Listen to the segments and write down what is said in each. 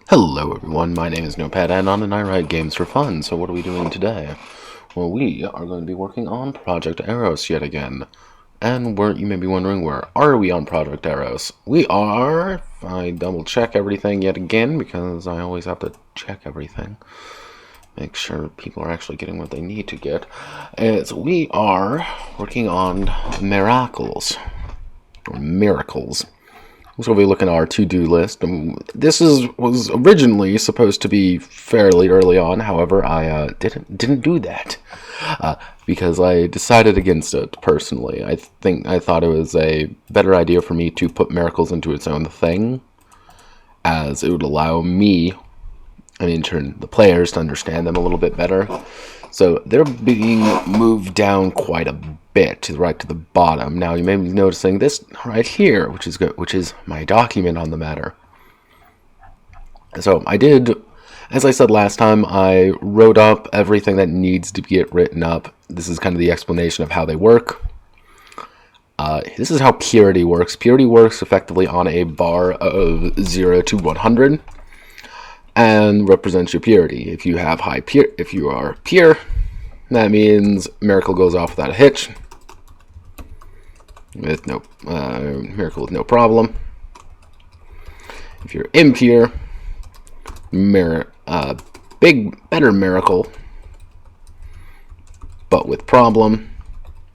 Hello everyone, my name is Notepad and I write games for fun. So what are we doing today? Well, we are going to be working on Project Eros yet again. And you may be wondering, where are we on Project Eros? We are, I double check everything yet again because I always have to check everything. Make sure people are actually getting what they need to get. We are working on miracles, or miracles. So we'll be looking at our to-do list. This was originally supposed to be fairly early on. However, I didn't do that because I decided against it personally. I thought it was a better idea for me to put miracles into its own thing, as it would allow me, and in turn the players, to understand them a little bit better. So they're being moved down quite a bit to the bottom. Now you may be noticing this right here, which is my document on the matter. So I did, as I said last time, I wrote up everything that needs to get written up. This is kind of the explanation of how they work. This is how purity works. Purity works effectively on a bar of 0 to 100. And represents your purity. If you have if you are pure, that means miracle goes off without a hitch, with no miracle with no problem. If you're impure, better miracle, but with problem.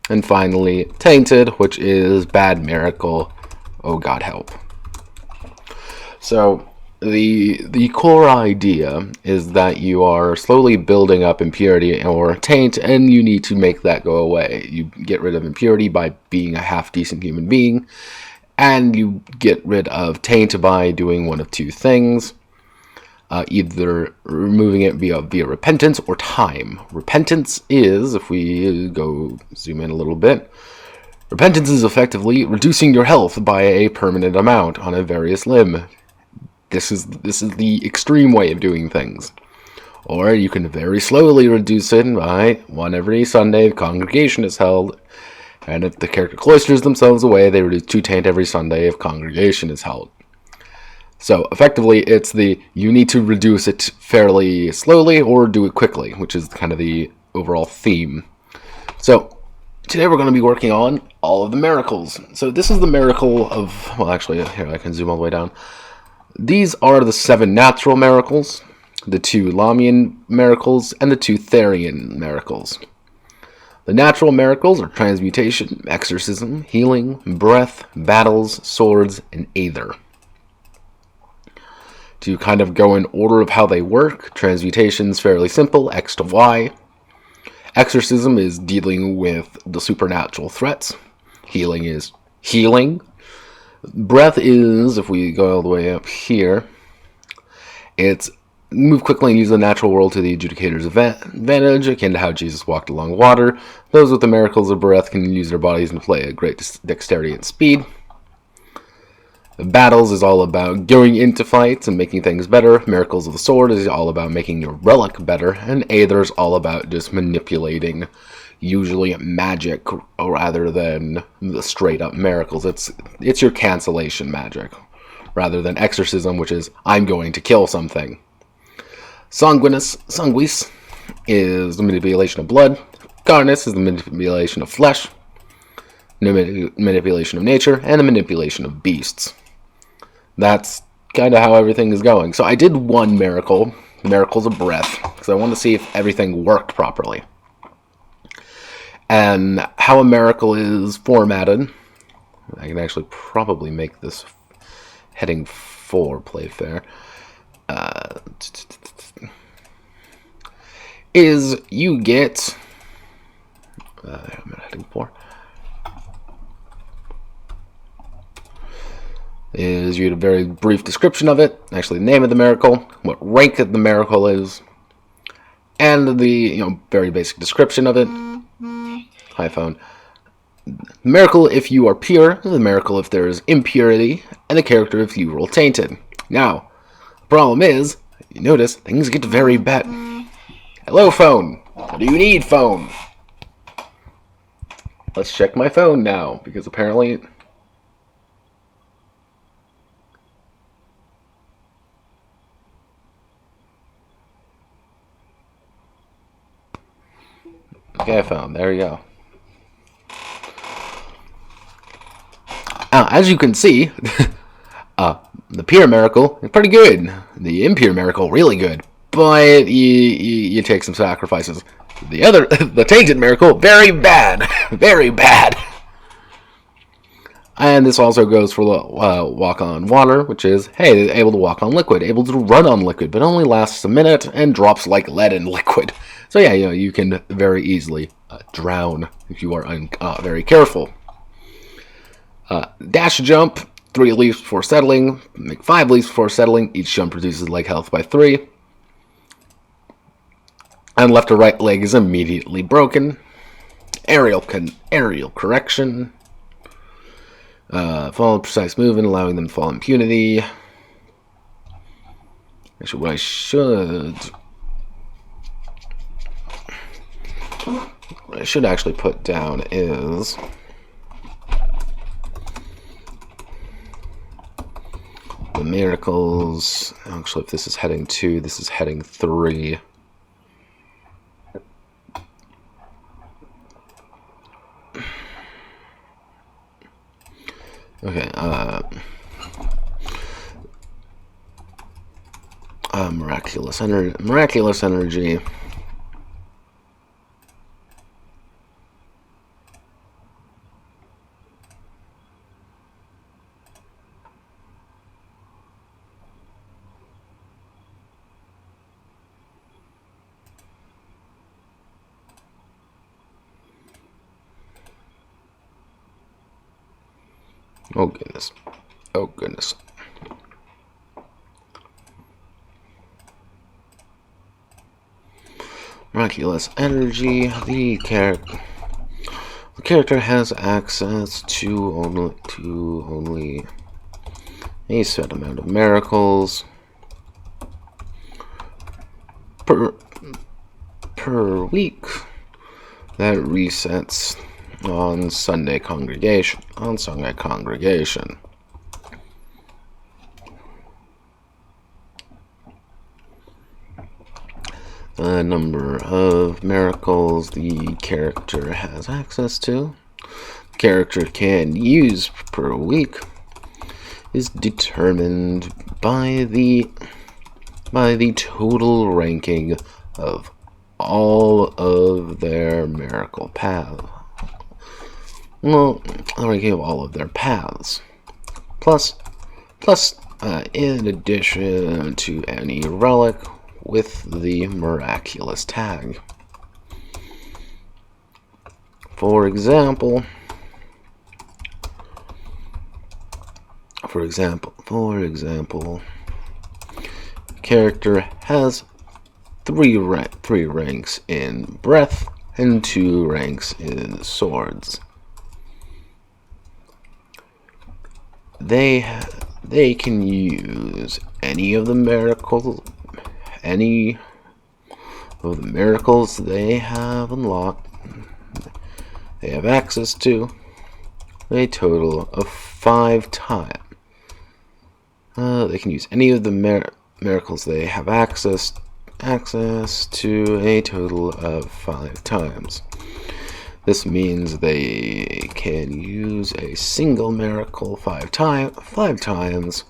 And finally, tainted, which is bad miracle. Oh God help. So the core idea is that you are slowly building up impurity or taint, and you need to make that go away. You get rid of impurity by being a half-decent human being, and you get rid of taint by doing one of two things. Either removing it via repentance or time. Repentance is, if we go zoom in a little bit, repentance is effectively reducing your health by a permanent amount on a various limb. This is the extreme way of doing things. Or you can very slowly reduce it by one every Sunday. The congregation is held, and if the character cloisters themselves away, they reduce 2 taint every Sunday if congregation is held. So effectively, it's you need to reduce it fairly slowly or do it quickly, which is kind of the overall theme. So today we're going to be working on all of the miracles. So this is the miracle of, well, actually, here I can zoom all the way down. These are the 7 natural miracles, the 2 Lamian miracles, and the 2 Therian miracles. The natural miracles are transmutation, exorcism, healing, breath, battles, swords, and aether. To kind of go in order of how they work, transmutation is fairly simple, X to Y. Exorcism is dealing with the supernatural threats. Healing is healing. Breath is, if we go all the way up here, it's move quickly and use the natural world to the adjudicator's advantage, akin to how Jesus walked along water. Those with the miracles of breath can use their bodies and play at great dexterity and speed. The battles is all about going into fights and making things better. Miracles of the sword is all about making your relic better. And Aether is all about just manipulating usually magic rather than the straight up miracles. It's your cancellation magic rather than exorcism, which is I'm going to kill something. Sanguis is the manipulation of blood. Carnus is the manipulation of flesh, manipulation of nature, and the manipulation of beasts. That's kind of how everything is going. So I did one miracle, miracles of breath, because I wanted to see if everything worked properly. And how a miracle is formatted, I can actually probably make this heading 4 play fair, is you get, I'm at heading 4, is you get a very brief description of it, actually the name of the miracle, what rank the miracle is, and the very basic description of it. Hi phone. Miracle if you are pure, the miracle if there is impurity, and the character if you roll tainted. Now, the problem is, you notice things get very bad. Hello phone, what do you need phone? Let's check my phone now, because apparently Okay, I found. There you go. Now, as you can see, the pure miracle is pretty good. The impure miracle, really good. But you take some sacrifices. The tainted miracle, very bad. Very bad. And this also goes for walk on water, which is, hey, able to walk on liquid, able to run on liquid, but only lasts a minute and drops like lead in liquid. So yeah, you can very easily drown if you are very careful. Dash jump, 3 leaps before settling, make 5 leaps before settling. Each jump reduces leg health by 3. And left or right leg is immediately broken. Aerial correction. Follow precise movement, allowing them to fall impunity. Actually, what I should actually put down is the miracles. Actually, if this is heading 2, this is heading 3. Okay, miraculous energy. Oh goodness. Oh goodness. Miraculous energy. The character has access to only a set amount of miracles per week. That resets on Sunday congregation. The number of miracles the character has access to, the character can use per week, is determined by the total ranking of all of their miracle paths. Well, the ranking of all of their paths, plus, in addition to any relic with the miraculous tag. For example, character has 3 ranks in breath and 2 ranks in swords. They can use any of the miracles they have unlocked. They have access to a total of 5 times. They can use any of the miracles they have access to a total of 5 times. This means they can use a single miracle 5 times,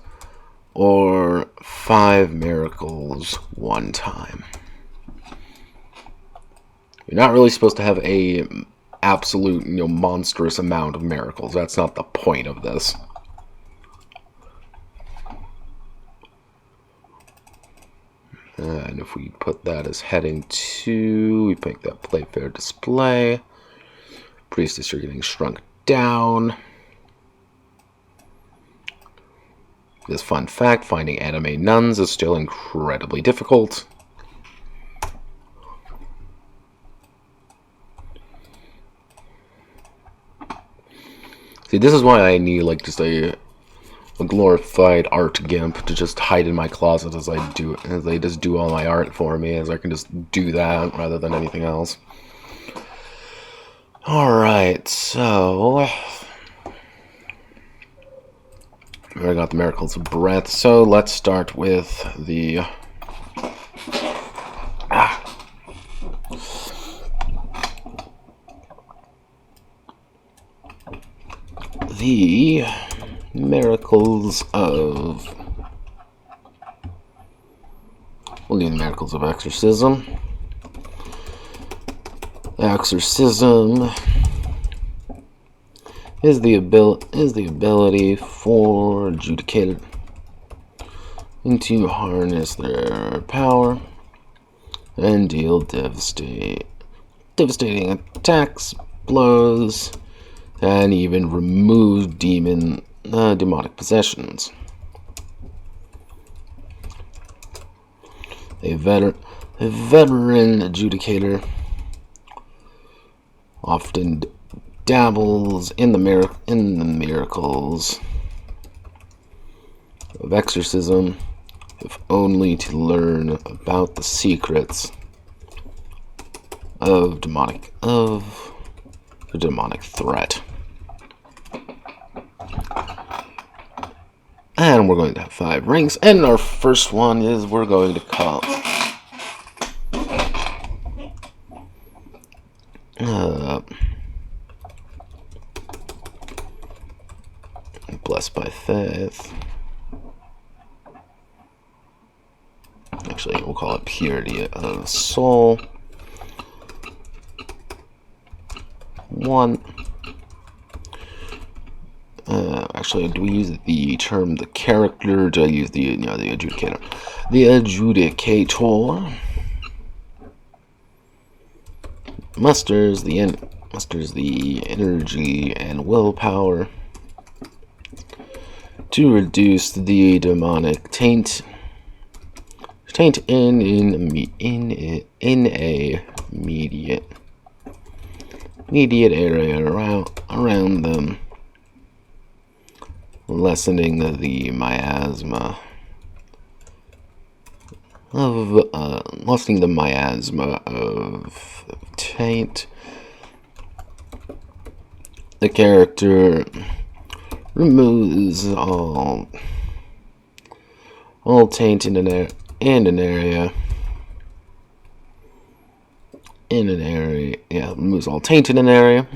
or 5 miracles 1 time. You're not really supposed to have a absolute, monstrous amount of miracles. That's not the point of this. And if we put that as heading 2, we make that play fair display. Priestess, you're getting shrunk down. This fun fact, finding anime nuns is still incredibly difficult. See, this is why I need just a glorified art gimp to just hide in my closet as they just do all my art for me, as I can just do that rather than anything else. Alright, so I got the miracles of breath, so let's start with the the miracles of... We'll do the miracles of exorcism. Exorcism is the ability for adjudicator to harness their power and deal devastating attacks, blows, and even remove demonic possessions. A veteran adjudicator often dabbles in the miracles of exorcism, if only to learn about the secrets of the demonic threat. And we're going to have 5 rings, and our first one is we're going to call Blessed by Faith. Actually, we'll call it Purity of Soul. 1. Actually, do we use the term the character? Or do I use the adjudicator? The adjudicator musters the energy and willpower to reduce the demonic taint in a immediate area around them, lessening the miasma of taint. The character removes all taint in an area. Removes all taint in an area.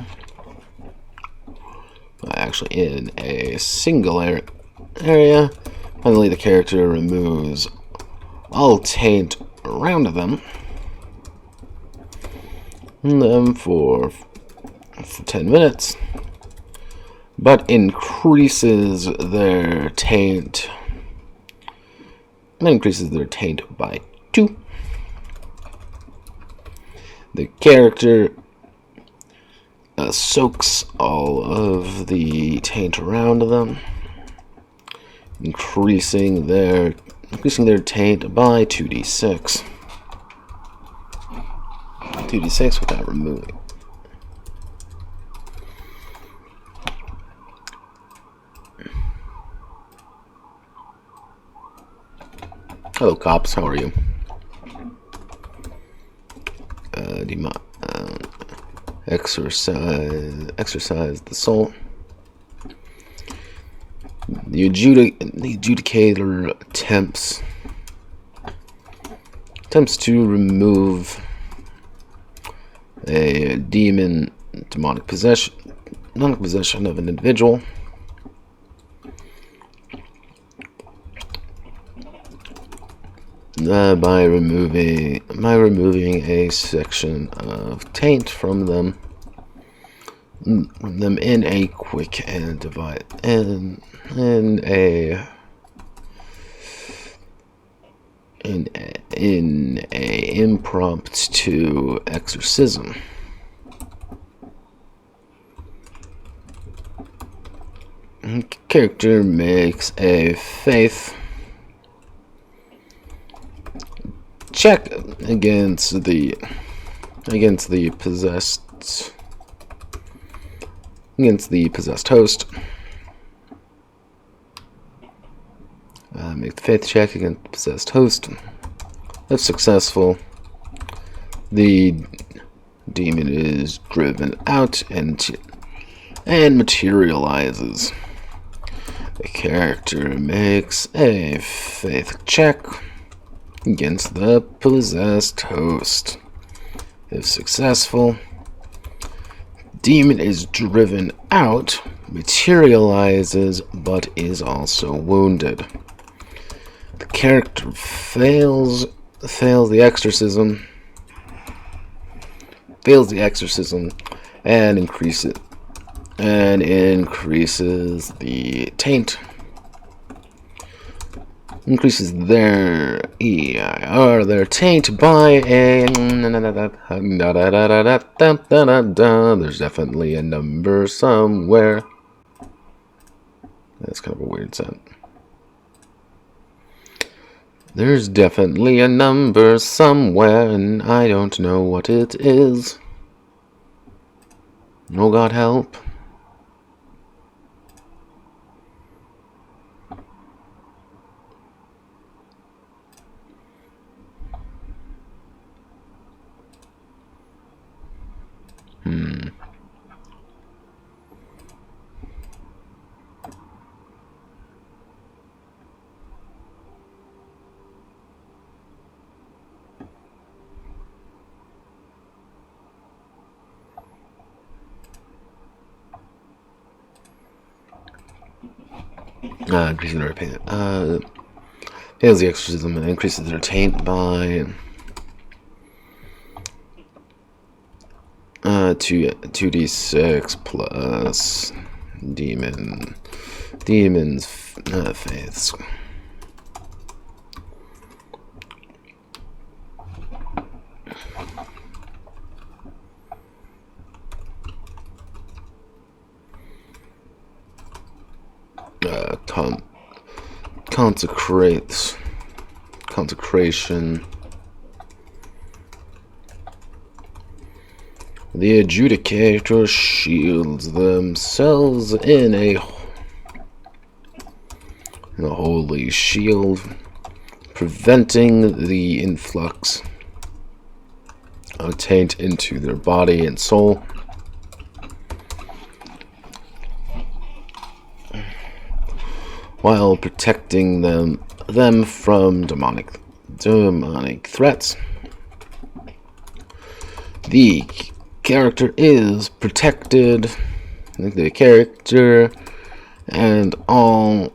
Actually, in a single area. Finally, the character removes all taint around them. For 10 minutes. But increases their taint. By 2. The character soaks all of the taint around them, increasing their taint by 2d6. 2d6 without removing. Hello, cops. How are you? Exercise the soul. The adjudicator attempts to remove a demonic possession of an individual. By removing a section of taint from them in a quick and in a impromptu exorcism. Character makes a faith check against the possessed host. Make the faith check against the possessed host. If successful, the demon is driven out and materializes. The character makes a faith check against the possessed host. If successful, demon is driven out materializes but is also wounded. The character fails the exorcism and increases the taint. Increases their EIR, their taint by a... There's definitely a number somewhere. That's kind of a weird sound. There's definitely a number somewhere, and I don't know what it is. Oh, God help. Increasing their pain. Fails the exorcism and increases their taint by 2d6 plus demon's faiths. Consecration. The adjudicator shields themselves in a holy shield, preventing the influx of taint into their body and soul. While protecting them from demonic threats. The character is protected. The character and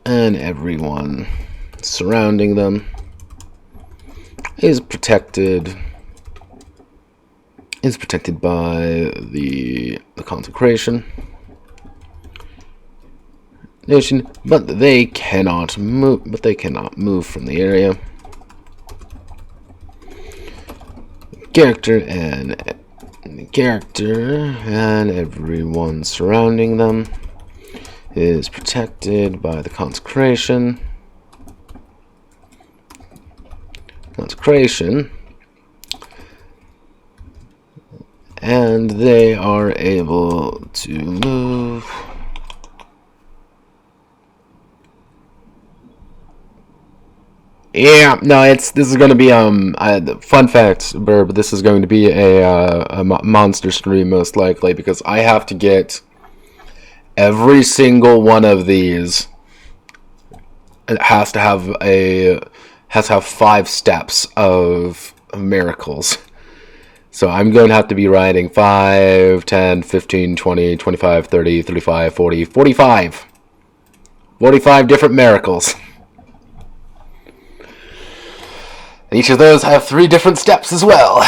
everyone surrounding them is protected by the consecration. But they cannot move. From the area. Character and everyone surrounding them is protected by the consecration. And they are able to move. Yeah, no, this is going to be fun fact, Burb. This is going to be a monster stream most likely, because I have to get every single one of these. It has to have 5 steps of miracles. So I'm going to have to be writing 5, 10, 15, 20, 25, 30, 35, 40, 45. 45 different miracles. Each of those have 3 different steps as well.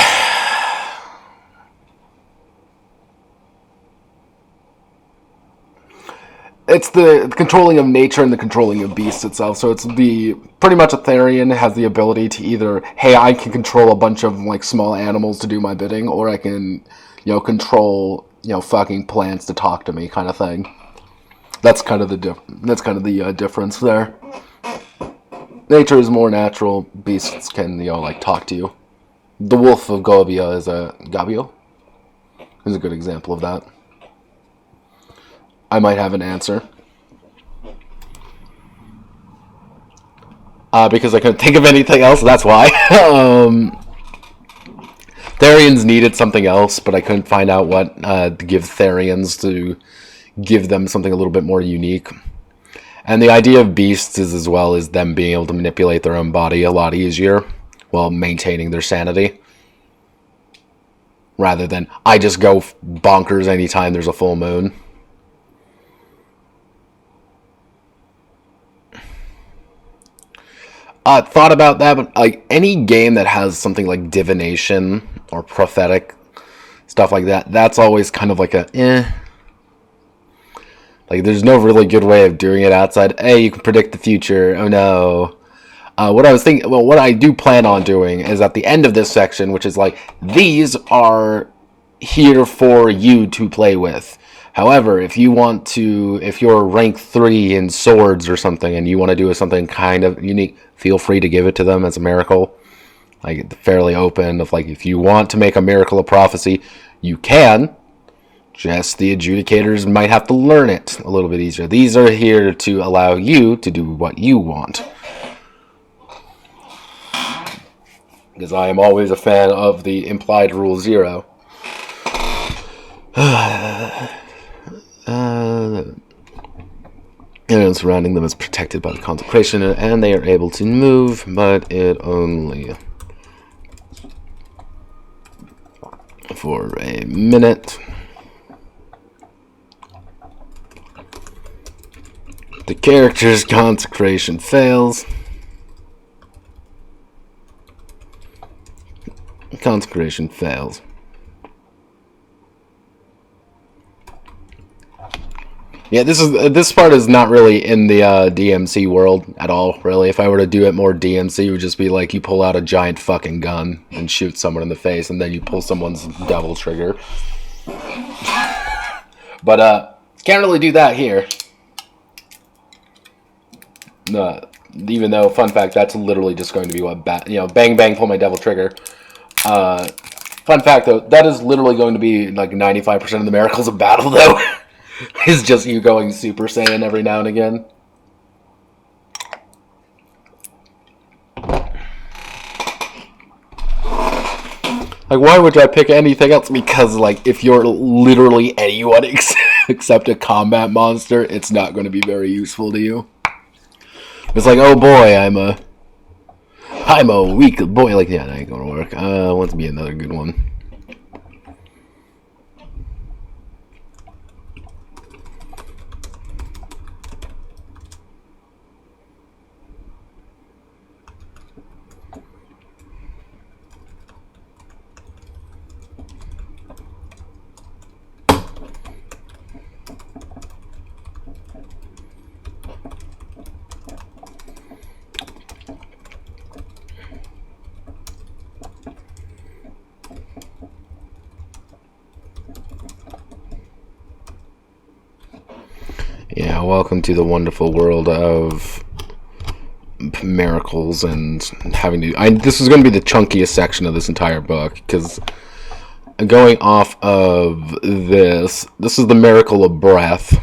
It's the controlling of nature and the controlling of beasts itself. So it's pretty much a Therian has the ability to either, hey, I can control a bunch of like small animals to do my bidding, or I can, control, fucking plants to talk to me, kind of thing. That's kind of the difference there. Nature is more natural. Beasts can, talk to you. The Wolf of Gobia is Gabio is a good example of that. I might have an answer. Because I couldn't think of anything else, that's why. Therians needed something else, but I couldn't find out what to give Therians to give them something a little bit more unique. And the idea of beasts is as well as them being able to manipulate their own body a lot easier while maintaining their sanity. Rather than, I just go bonkers anytime there's a full moon. Thought about that, but like any game that has something like divination or prophetic stuff like that, that's always kind of like a Like there's no really good way of doing it outside. Hey, you can predict the future. Oh no. What I was thinking, well, what I do plan on doing is at the end of this section, which is like, these are here for you to play with. However, if you're rank 3 in swords or something and you want to do something kind of unique, feel free to give it to them as a miracle. Like, fairly open of like, if you want to make a miracle of prophecy, you can. Just the adjudicators might have to learn it a little bit easier. These are here to allow you to do what you want. Because I am always a fan of the implied rule 0. Everyone surrounding them is protected by the consecration, and they are able to move, but it only for a minute. The character's consecration fails. Consecration fails. Yeah, this part is not really in the DMC world at all, really. If I were to do it more DMC, it would just be like you pull out a giant fucking gun and shoot someone in the face, and then you pull someone's devil trigger. But can't really do that here. Even though, fun fact, that's literally just going to be what bang bang, pull my devil trigger. Fun fact though, that is literally going to be like 95% of the miracles of battle though. Is just you going Super Saiyan every now and again. Like, why would I pick anything else? Because, like, if you're literally anyone except a combat monster, it's not going to be very useful to you. It's like, oh boy, I'm a weak boy. Like, yeah, that ain't gonna work. I want to be another good one. Yeah, welcome to the wonderful world of miracles and having to... this is going to be the chunkiest section of this entire book, because going off of this is the miracle of breath,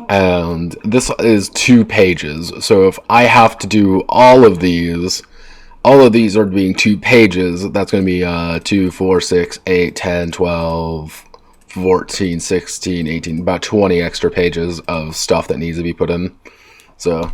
and this is 2 pages, so if I have to do all of these are being 2 pages, that's going to be 2, 4, 6, 8, 10, 12... 14, 16, 18, about 20 extra pages of stuff that needs to be put in. So,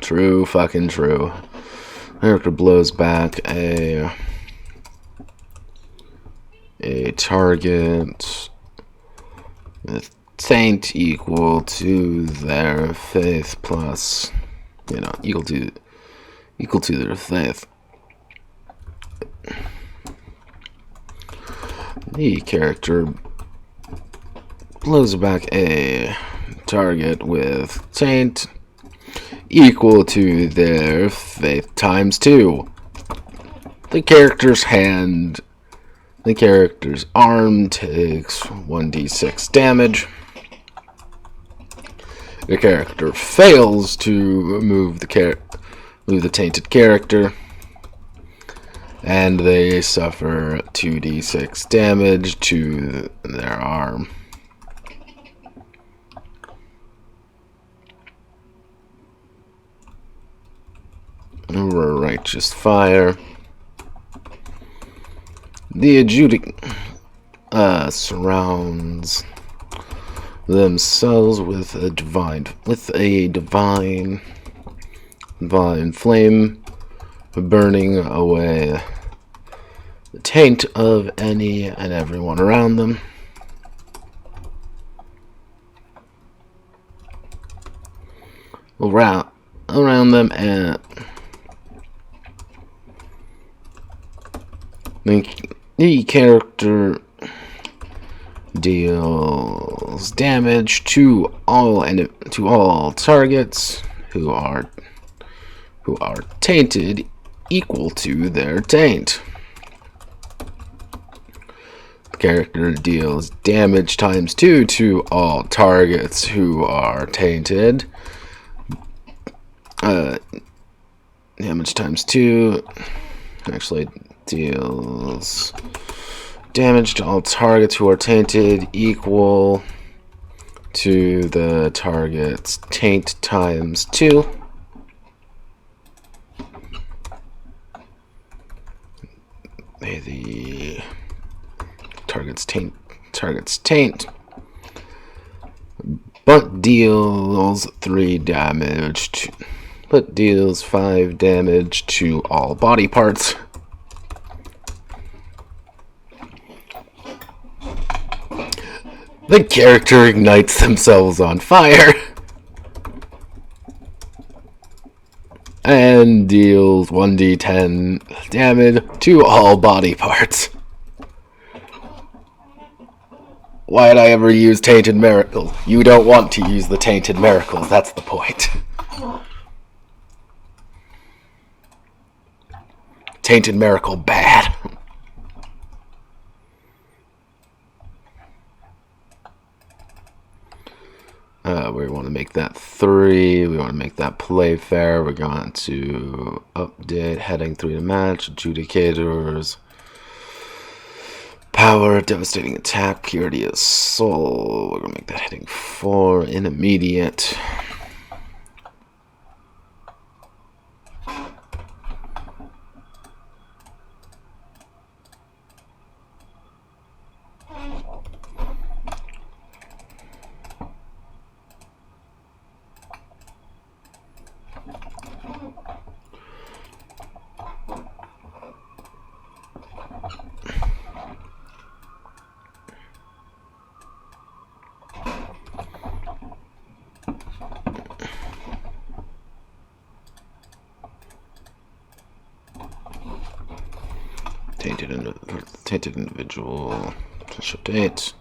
True, fucking true. Character blows back a target with taint equal to their faith plus, equal to their faith. The character blows back a target with taint equal to their faith times 2. The character's arm takes 1d6 damage. The character fails to move the tainted character, and they suffer 2d6 damage to their arm. Righteous fire. The surrounds themselves with a divine flame, burning away the taint of any and everyone around them. Around them, and the character deals damage to all targets who are tainted, equal to their taint. The character deals damage times 2 to all targets who are tainted. Damage times 2 actually deals damage to all targets who are tainted, equal to the target's taint times 2. The target's taint, but deals 3 damage but deals 5 damage to all body parts. The character ignites themselves on fire and deals 1d10 damage to all body parts. Why'd I ever use Tainted Miracles? You don't want to use the Tainted Miracles, that's the point. Tainted Miracle bad. We want to make that 3. We want to make that play fair. We're going to update heading 3 to match. Adjudicators. Power, devastating attack, purity of soul. We're going to make that heading 4. In immediate. Tainted individual. Show date.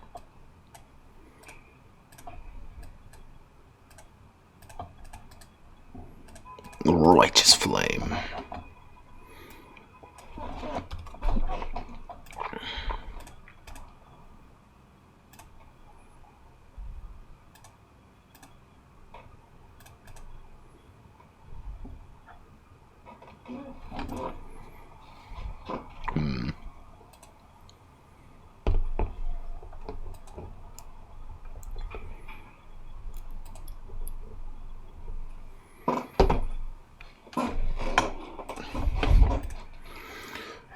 Righteous flame.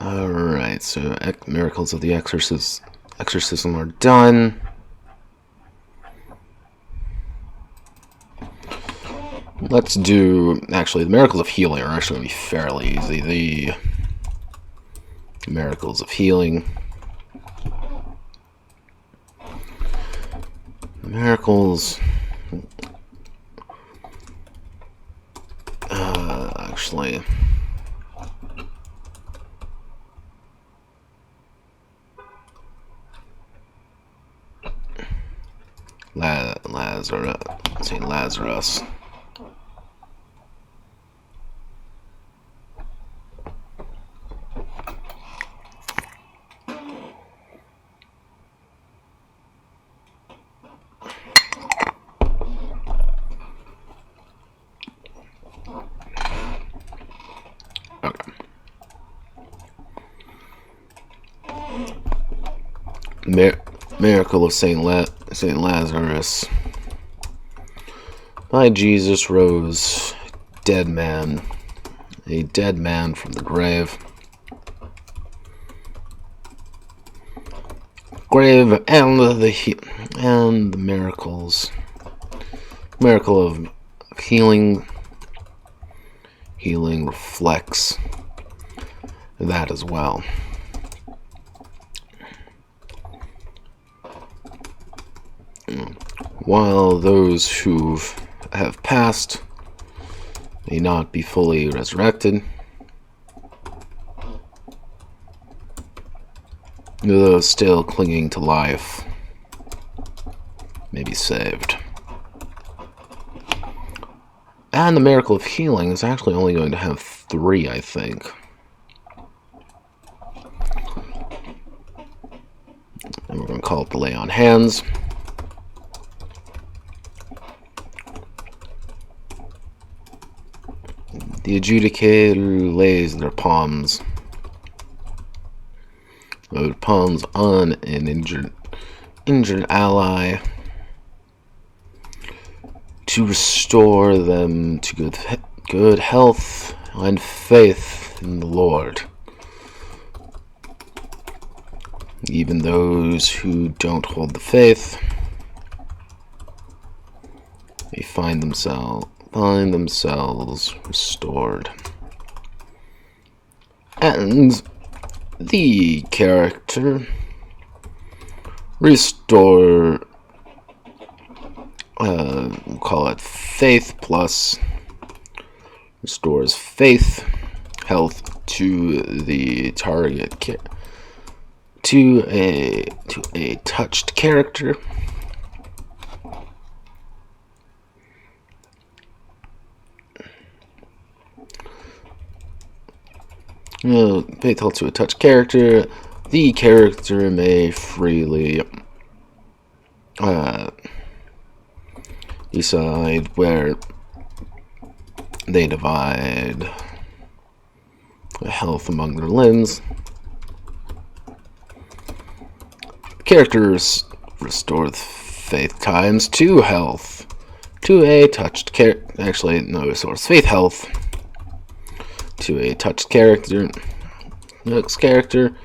Alright, so miracles of the exorcism are done. Let's do, actually, the miracles of healing are actually going to be fairly easy. The miracles of healing. Miracles. Actually. St. Lazarus. Okay. Miracle of St. Lazarus. By Jesus rose dead man a dead man from the grave. And the miracles. Miracle of healing. Healing reflects that as well. While those who have passed may not be fully resurrected, those still clinging to life may be saved. And the miracle of healing is actually only going to have 3, I think. And we're going to call it the lay on hands. The adjudicator lays their palms on an injured ally to restore them to good health and faith in the Lord. Even those who don't hold the faith may find themselves restored. And the character we'll call it faith plus, restores faith, health to the target to a touched character. Faith health to a touched character. The character may freely decide where they divide health among their limbs. Characters restore faith times 2 health to a touched character. Actually, no, restores faith health to a touched character. Next character.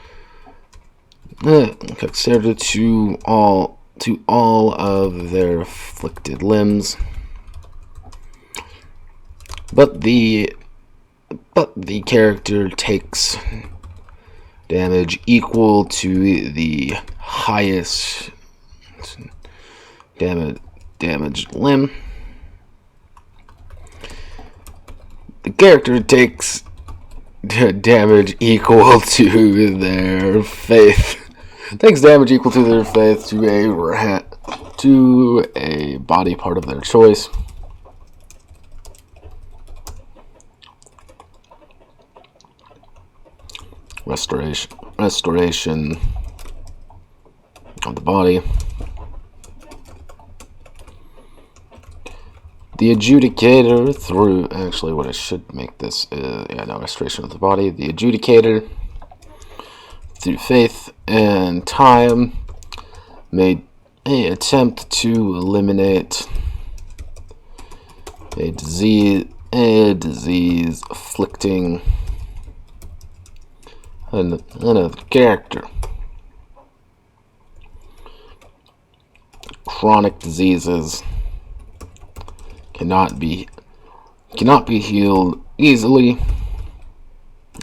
To all of their afflicted limbs. But the character takes damage equal to the highest damaged limb. The character takes damage equal to their faith. Takes damage equal to their faith to a body part of their choice. Restoration of the body. The adjudicator through, actually what I should make this, restoration of the body. The adjudicator through faith and time may attempt to eliminate a disease afflicting another character. Chronic diseases cannot be healed easily.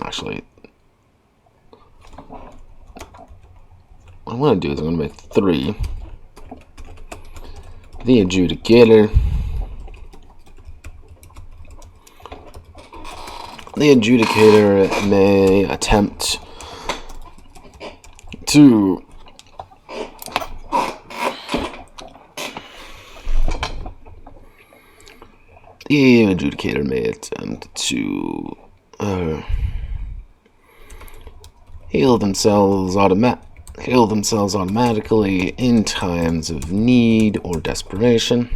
Actually, what I'm going to do is I'm going to make 3. The adjudicator. The adjudicator may attempt to heal themselves automatically in times of need or desperation.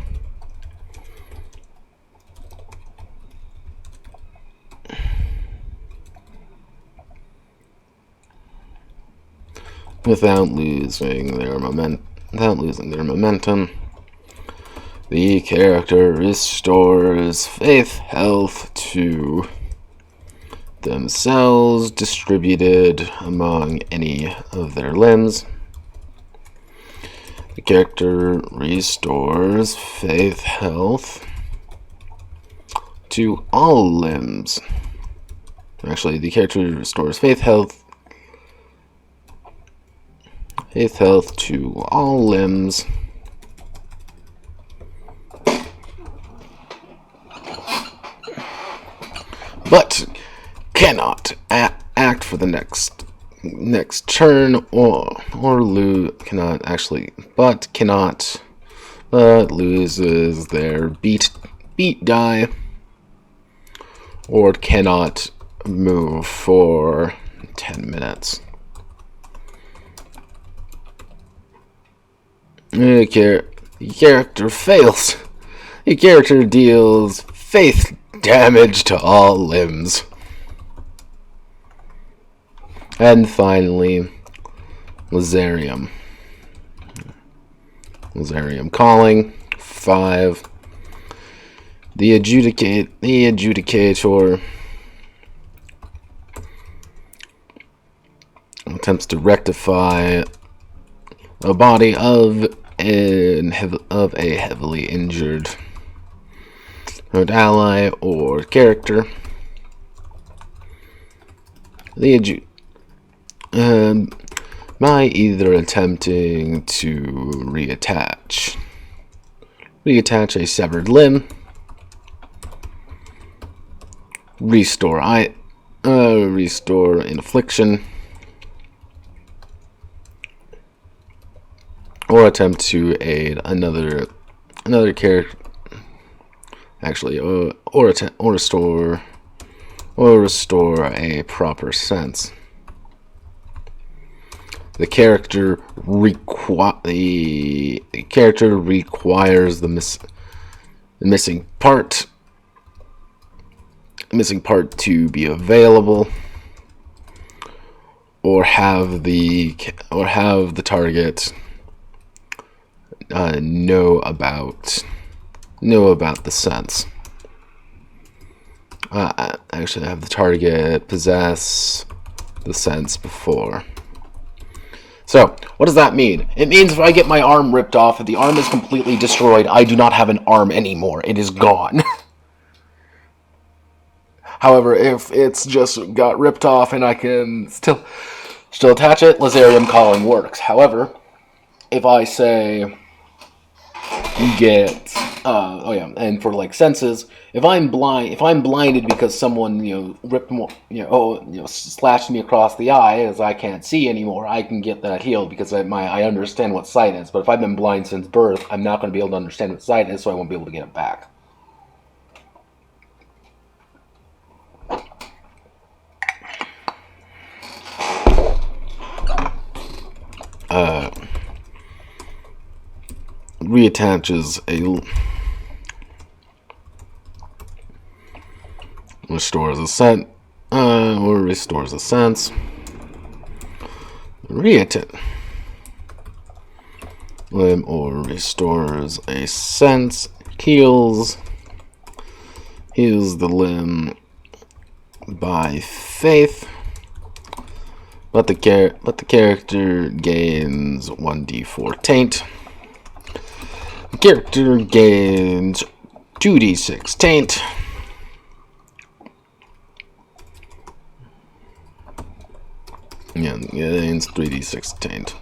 Without losing their momentum. The character restores faith health to themselves distributed among any of their limbs. The character restores faith health to all limbs. Actually, the character restores faith health to all limbs but cannot act for the next turn or lose but loses their beat die or cannot move for 10 minutes. The character fails. The character deals faith damage to all limbs. And finally, Lazarium calling 5. The adjudicator attempts to rectify a body of a heavily injured ally or character. By either attempting to reattach a severed limb, restore an affliction, or attempt to aid another character. Actually, or restore a proper sense. The character requires the missing part to be available, or have the target know about the sense. Actually, have the target possess the sense before. So, what does that mean? It means if I get my arm ripped off, if the arm is completely destroyed, I do not have an arm anymore. It is gone. However, if it's just got ripped off and I can still attach it, Lazarium calling works. However, if I say get and for like senses, if I'm blinded because someone ripped slashed me across the eye as I can't see anymore, I can get that healed because I understand what sight is. But if I've been blind since birth, I'm not going to be able to understand what sight is, so I won't be able to get it back. Reattaches restores a sense, reattach limb or restores a sense, heals the limb by faith, but the character gains 1d4 taint. The character gains 2d6 taint. Yeah, gains 3d6 taint.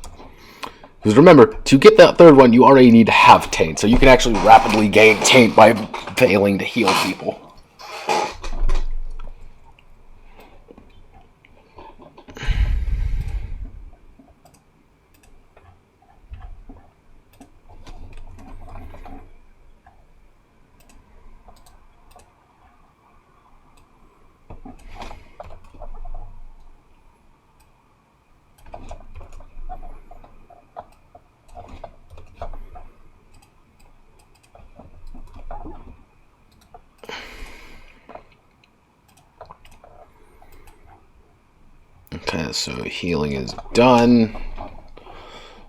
Because remember, to get that third one, you already need to have taint, so you can actually rapidly gain taint by failing to heal people. Okay, so healing is done.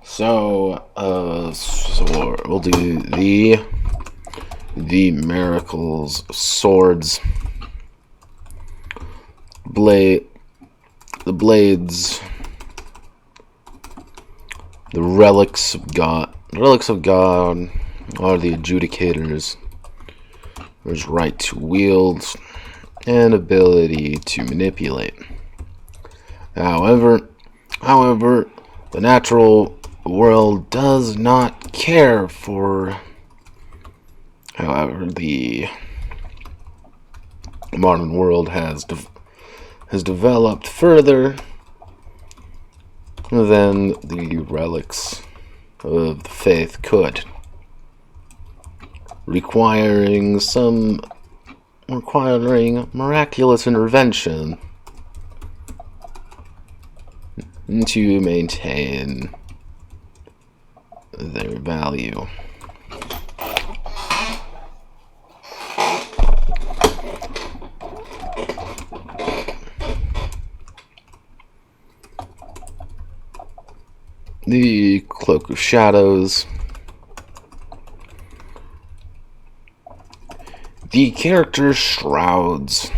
So we'll do the Miracles swords blades, the relics of God. The relics of God are the adjudicators. There's right to wield and ability to manipulate. However, the natural world does not care for. However, the modern world has developed further than the relics of the faith could, requiring miraculous intervention to maintain their value. The Cloak of Shadows. The character shrouds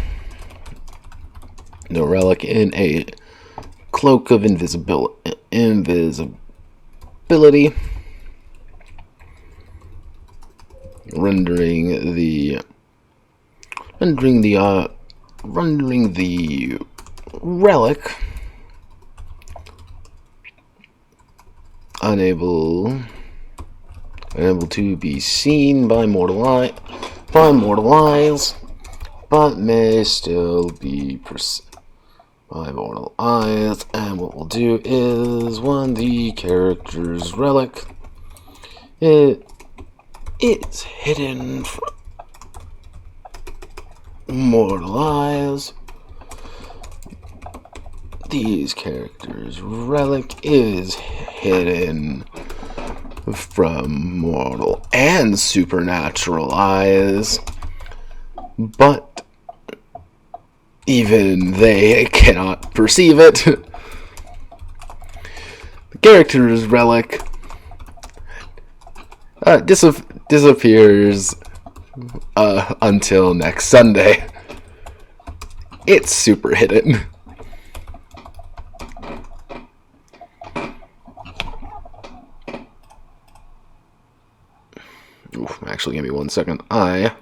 the relic in a cloak of invisibility, rendering the relic unable to be seen by mortal eyes, but may still be perceived by mortal eyes. And what we'll do is, when the character's relic is hidden from mortal eyes, these characters' relic is hidden from mortal and supernatural eyes, but even they cannot perceive it. The character's relic disappears until next Sunday. It's super hidden. Oof, actually, give me 1 second. I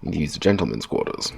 need to use the gentleman's quarters.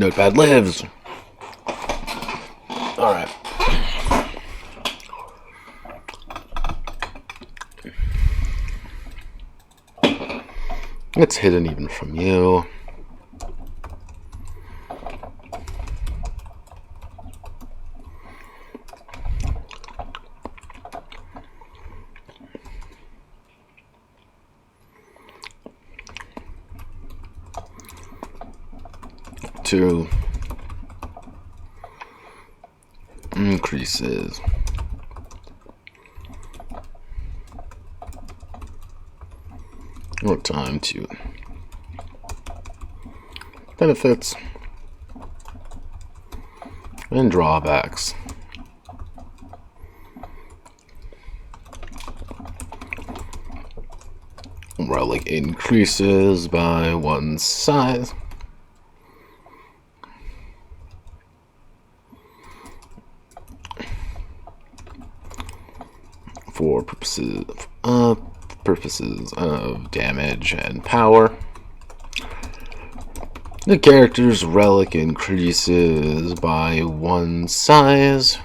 Notepad lives. Alright. It's hidden even from you. To increases or time to benefits and drawbacks. Relic increases by 1 size. For purposes of damage and power. The character's relic increases by 1 size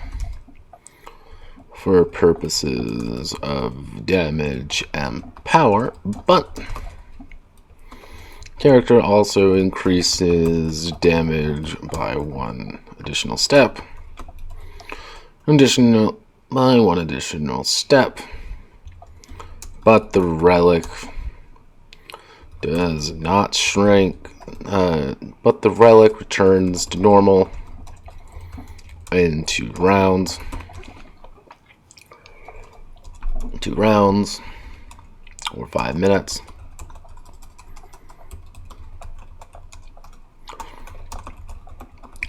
for purposes of damage and power, but character also increases damage by 1 additional step. By 1 additional step, but the relic does not shrink, but the relic returns to normal in 2 rounds. 2 rounds or 5 minutes.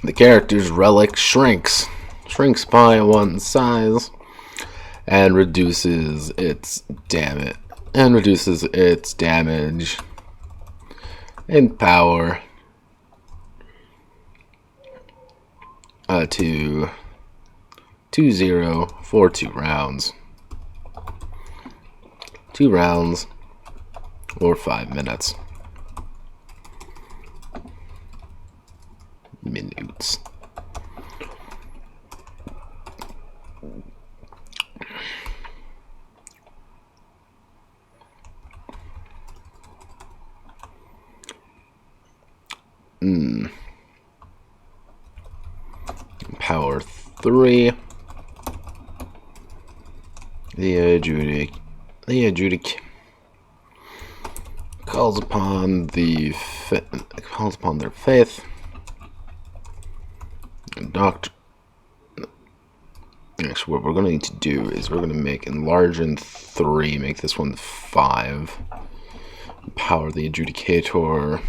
The character's relic shrinks by 1 size and reduces its damage and power to 2-0 for 2 rounds. 2 rounds or 5 minutes. Minutes. Power 3. The adjudic calls upon their faith. Doctor. Actually, what we're going to need to do is we're going to make enlarge in 3. Make this one 5. Power the adjudicator.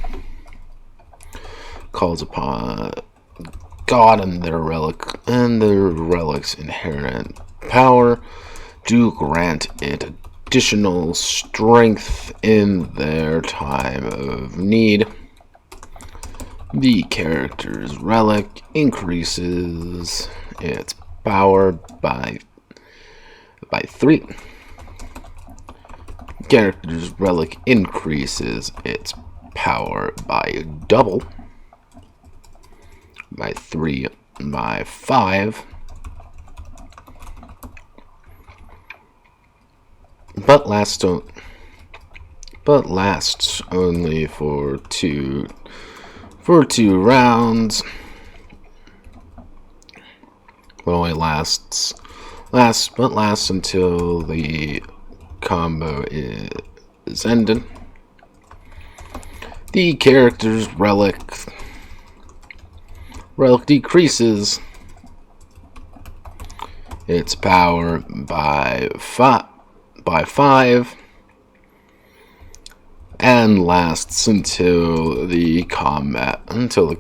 Calls upon God and their relic's inherent power to grant it additional strength in their time of need. The character's relic increases its power by 3. The character's relic increases its power by double. By 3, by 5, but lasts only for 2 rounds. But only lasts until the combo is ended. The character's relic decreases its power by 5 and lasts until the combat encounter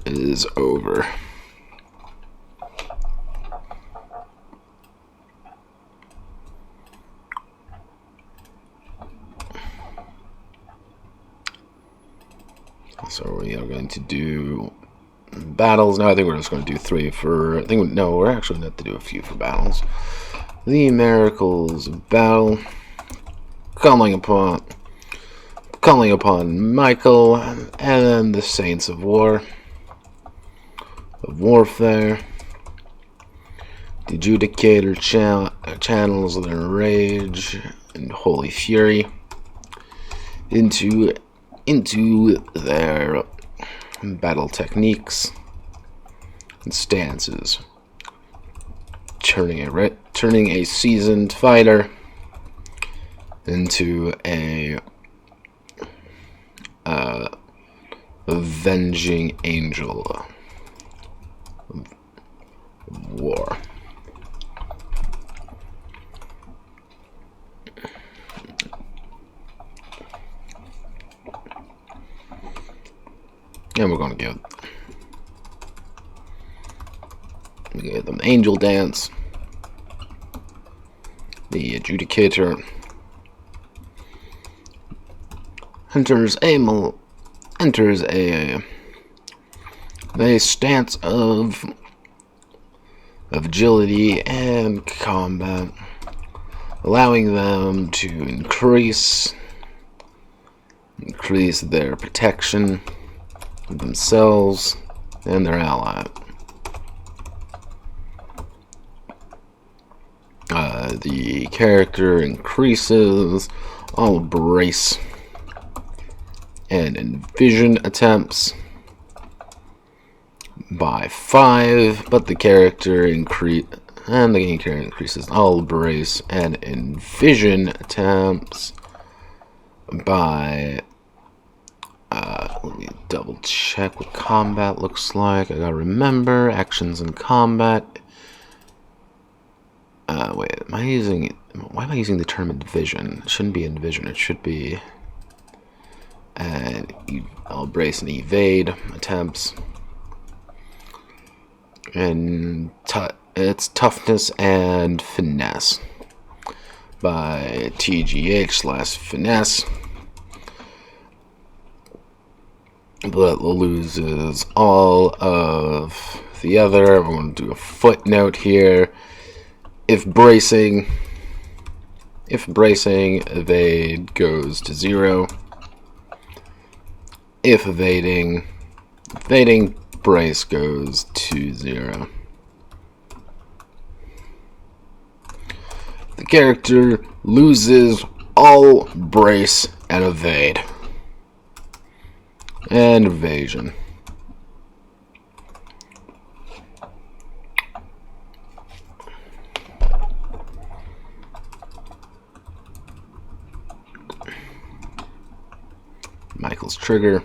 is over. So we are going to do battles. No, I think we're just going to do 3 for... we're actually going to have to do a few for battles. The Miracles of Battle. Calling upon calling upon Michael and the Saints of Warfare, the Adjudicator channels their rage and holy fury into their battle techniques and stances, turning a seasoned fighter into a avenging angel of war. And we're going to give them Angel Dance. The Adjudicator enters a stance of agility and combat, allowing them to increase their protection of themselves and their ally. The character increases all brace and envision attempts by 5, but the character increases all brace and envision attempts by let me double check what combat looks like. I gotta remember actions in combat. Wait, why am I using the term envision? It shouldn't be envision, it should be all brace and evade attempts. And it's toughness and finesse by TGH/finesse, but loses all of the other. I'm going to do a footnote here. If bracing, evade goes to 0. If evading, brace goes to 0. The character loses all brace and evade. And evasion. Michael's trigger.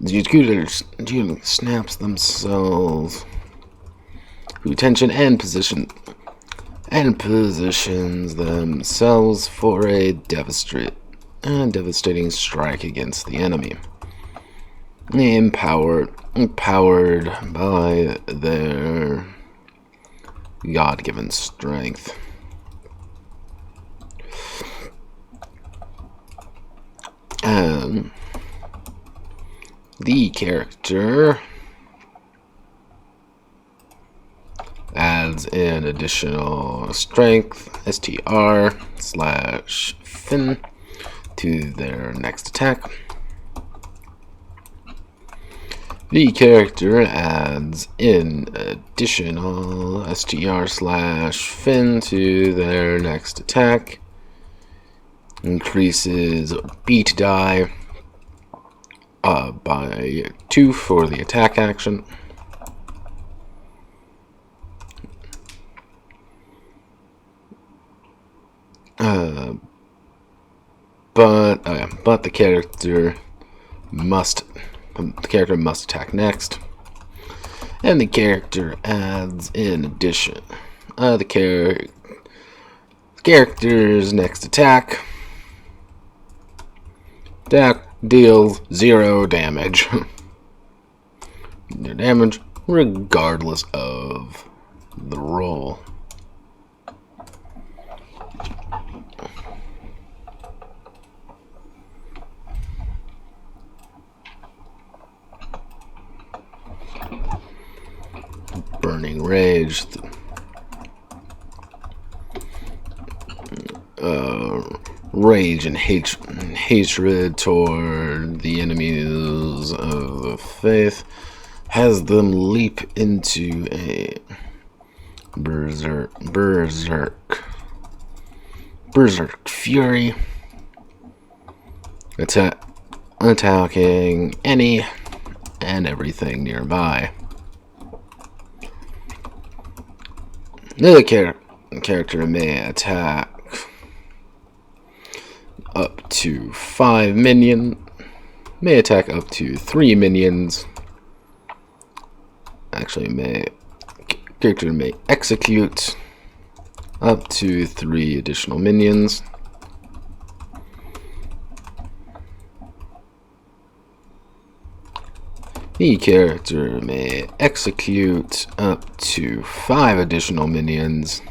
The Adjudicator snaps themselves to attention and positions themselves for a devastating strike against the enemy. Empowered by their God-given strength. The character adds an additional strength, STR/fin, to their next attack. The character adds an additional STR/fin to their next attack. Increases beat die by 2 for the attack action. But the character must attack next, and the character adds in addition the character's next attack deals 0 damage. No damage regardless of the roll. Burning Rage. rage and hatred toward the enemies of the faith has them leap into a berserk fury, attacking any and everything nearby. The character may attack up to 5 minions, may attack up to 3 minions. Actually, character may execute up to 3 additional minions. The character may execute up to 5 additional minions,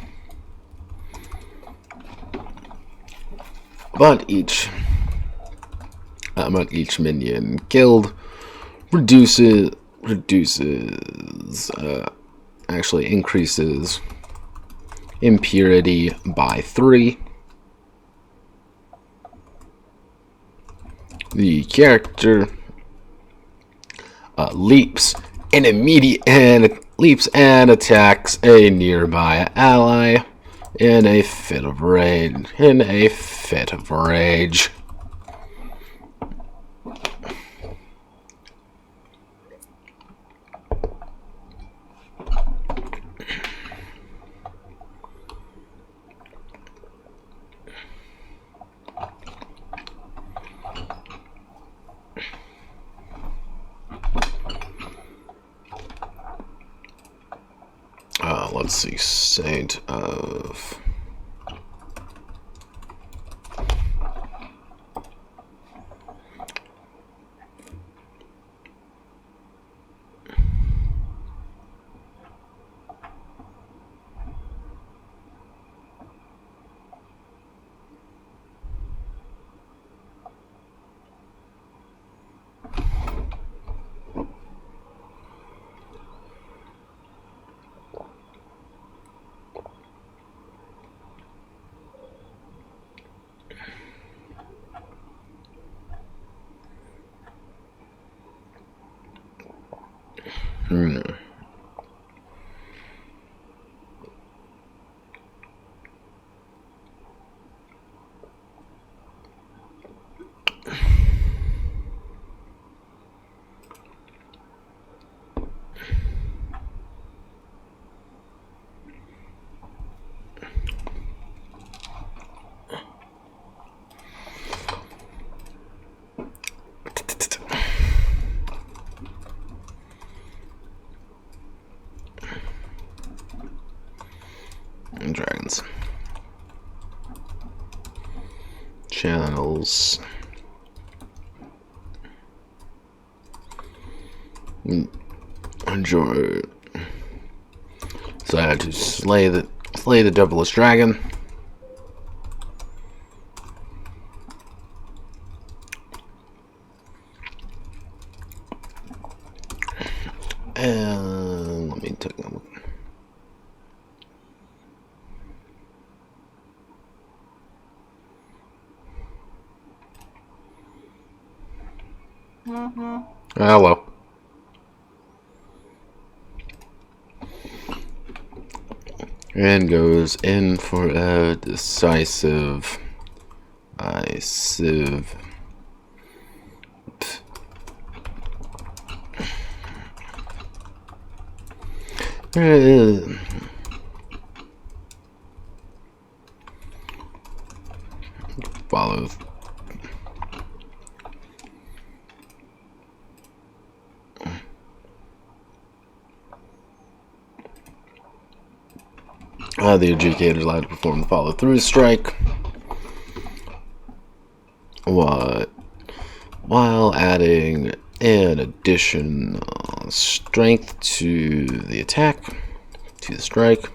but each minion killed actually increases impurity by 3. The character leaps and attacks a nearby ally in a fit of rage. Let's see, Saint of... Dragons. Channels. Enjoy. Decided to slay the devilish dragon. And let me take a look. Hello. And goes in for a decisive. Follow. The adjudicator is allowed to perform the follow-through strike. While adding an additional strength to the attack, to the strike.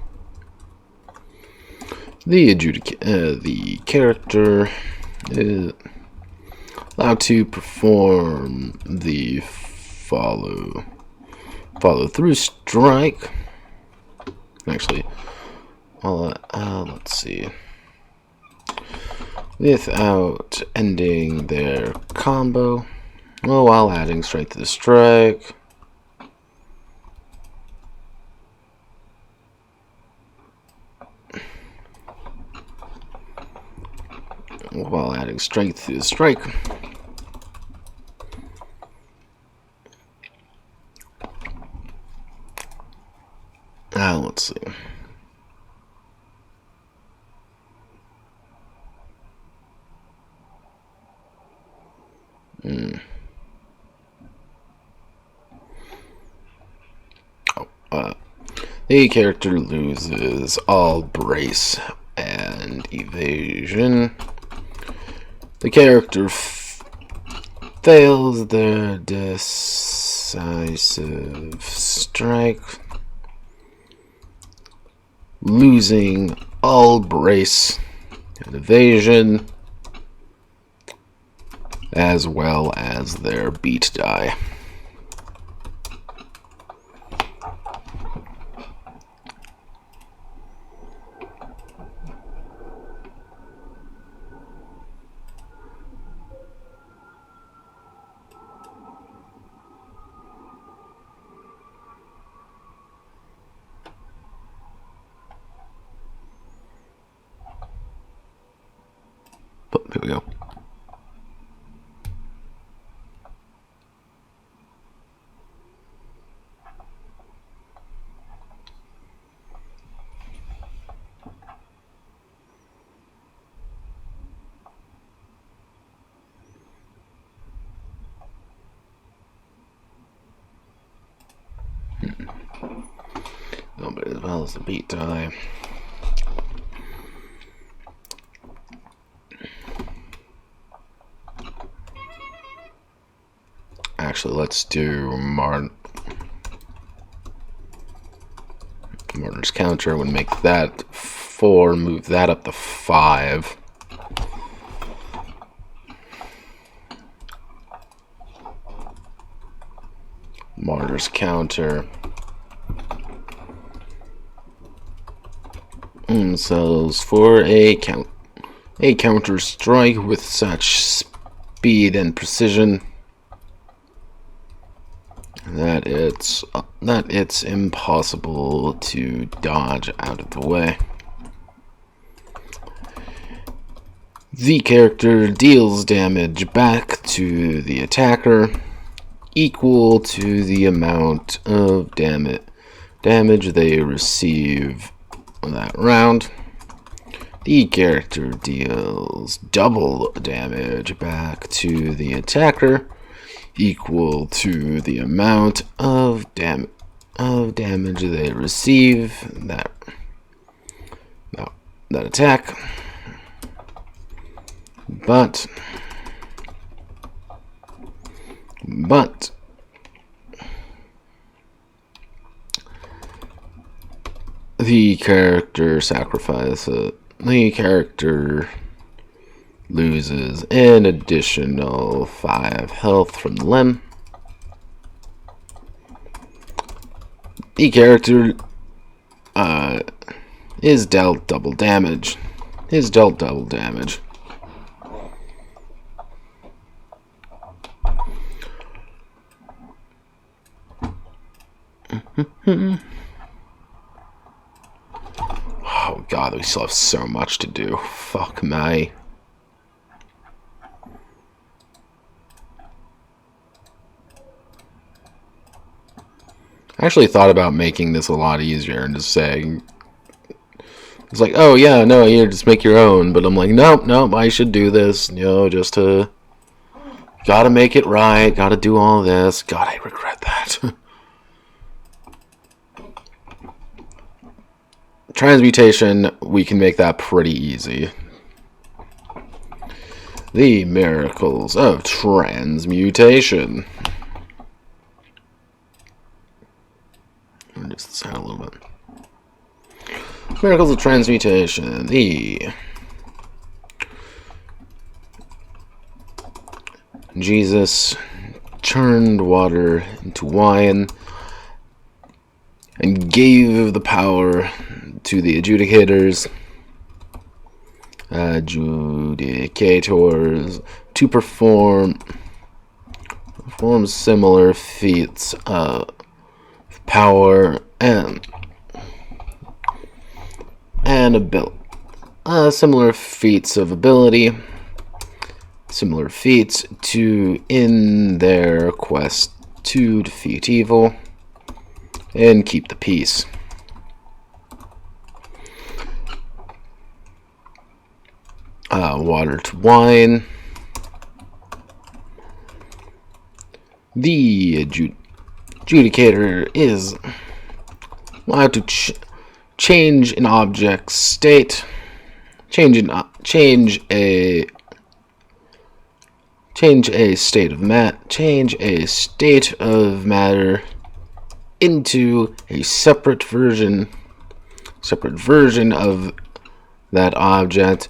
The character is allowed to perform the follow-through strike. Actually, let's see. without ending their combo, while adding strength to the strike. While adding strength to the strike. Let's see. The character loses all brace and evasion. The character fails their decisive strike, losing all brace and evasion, as well as their beat die. There we go. But as well as the beat die. Actually, let's do Martyr's counter would make that 4, move that up to 5. Martyr's counter. Sells for a counter strike with such speed and precision that it's impossible to dodge out of the way. The character deals damage back to the attacker equal to the amount of damage they receive that round. The character deals double damage back to the attacker equal to the amount of damage they receive that attack. But the character the character loses an additional 5 health from the limb. The character is dealt double damage. Oh god, we still have so much to do. Fuck me. I actually thought about making this a lot easier and just saying, it's like, oh yeah, no, you just make your own. But I'm like, nope, I should do this, just to, gotta make it right, gotta do all this. God, I regret that. Transmutation, we can make that pretty easy. The miracles of transmutation. Just the sound a little bit. Miracles of transmutation. Jesus turned water into wine and gave the power to the adjudicators adjudicators to perform similar feats of power and ability. Similar feats of ability. Similar feats in their quest to defeat evil and keep the peace. Water to wine. The adjudicator is allowed to change an object's state. Change a state of matter into a separate version of that object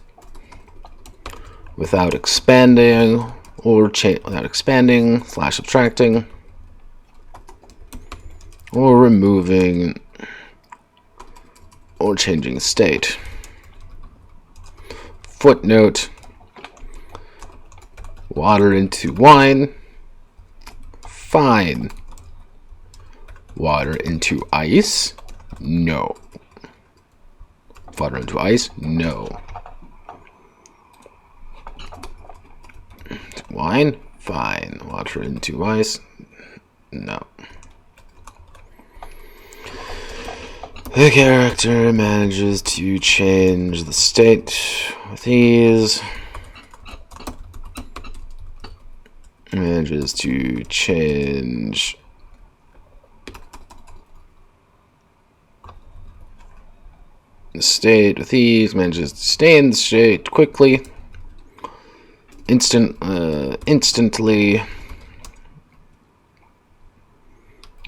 without expanding / subtracting or removing or changing state. Footnote: water into wine, fine. Water into ice, no. Water into ice, no. Wine, fine. Water into ice, no. The character manages to change the state with ease. Manages to change the state with ease. Manages to stay in the state quickly. Instantly.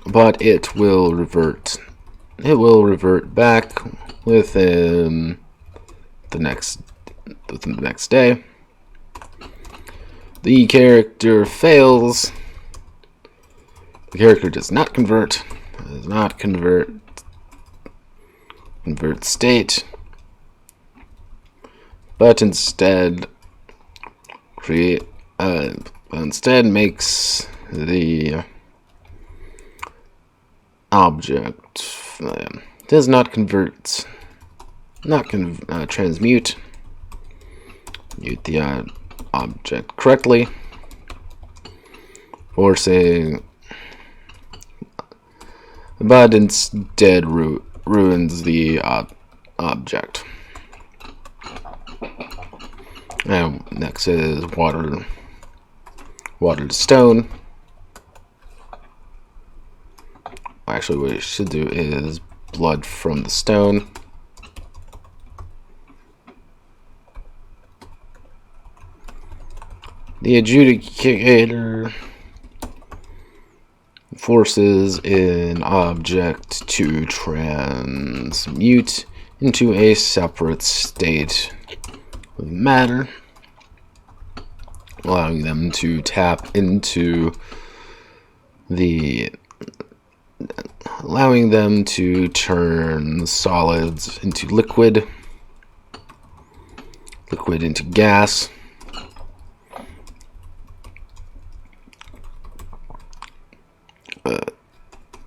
But it will revert. It will revert back within the next day. The character fails. The character does not convert. Convert state. But instead makes the object does not convert, transmute the object correctly, forcing, but instead ruins the object. Now, next is water to stone. Actually, what it should do is blood from the stone. The adjudicator forces an object to transmute into a separate state of matter, allowing them to tap into allowing them to turn solids into liquid into gas,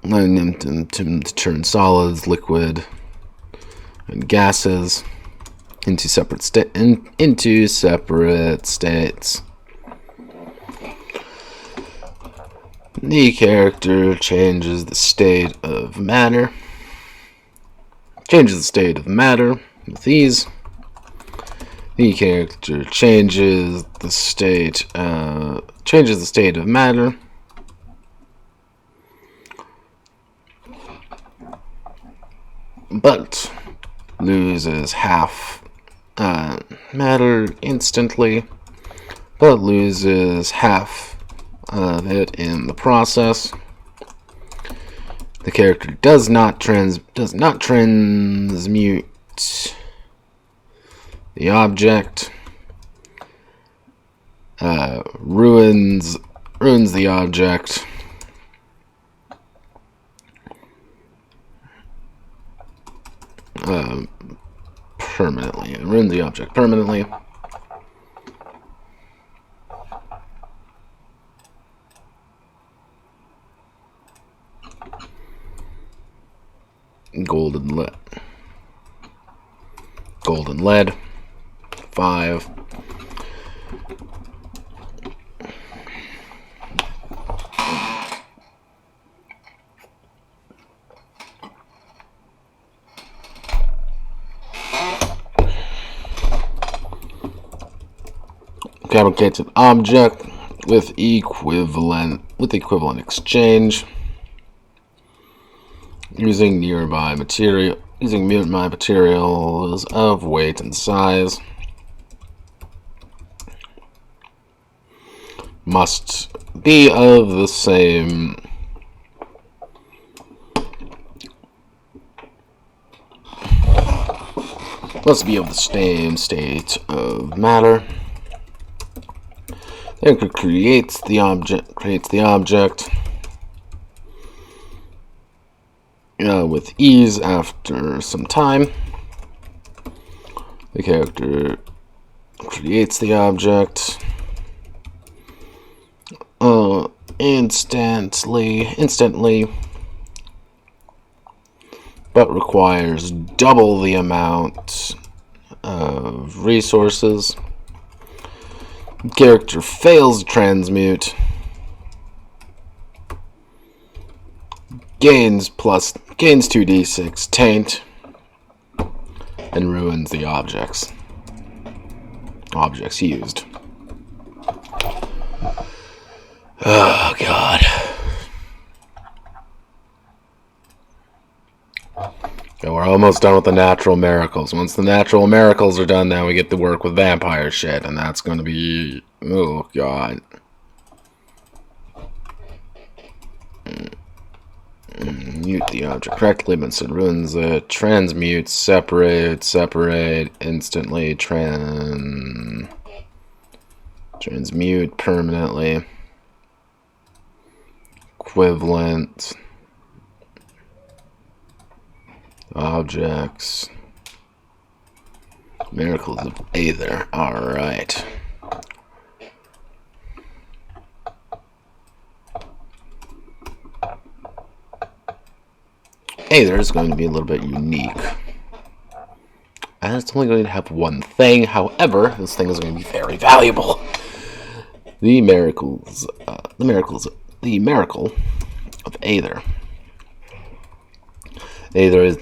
allowing them to turn solids, liquid, and gases into separate states. The character changes the state of matter. With ease. The character changes the state of matter. But loses half matter instantly, but loses half of it in the process. The character does not transmute the object. Ruins the object. permanently. It ruins the object permanently. Golden lead. 5. Fabricates an object with equivalent exchange using nearby materials of weight and size. Must be of the same state of matter. It creates the object with ease after some time. The character creates the object instantly, but requires double the amount of resources. Character fails to transmute, gains 2d6 taint, and ruins the objects used. Oh god. Okay, we're almost done with the natural miracles. Once the natural miracles are done, now we get to work with vampire shit, and that's gonna be... oh god. Mute the object correctly, but it ruins it. Transmute, separate, instantly, transmute permanently. Equivalent objects. Miracles of Aether. Alright. Aether is going to be a little bit unique. And it's only going to have one thing. However, this thing is going to be very valuable. The miracle of Aether. Aether is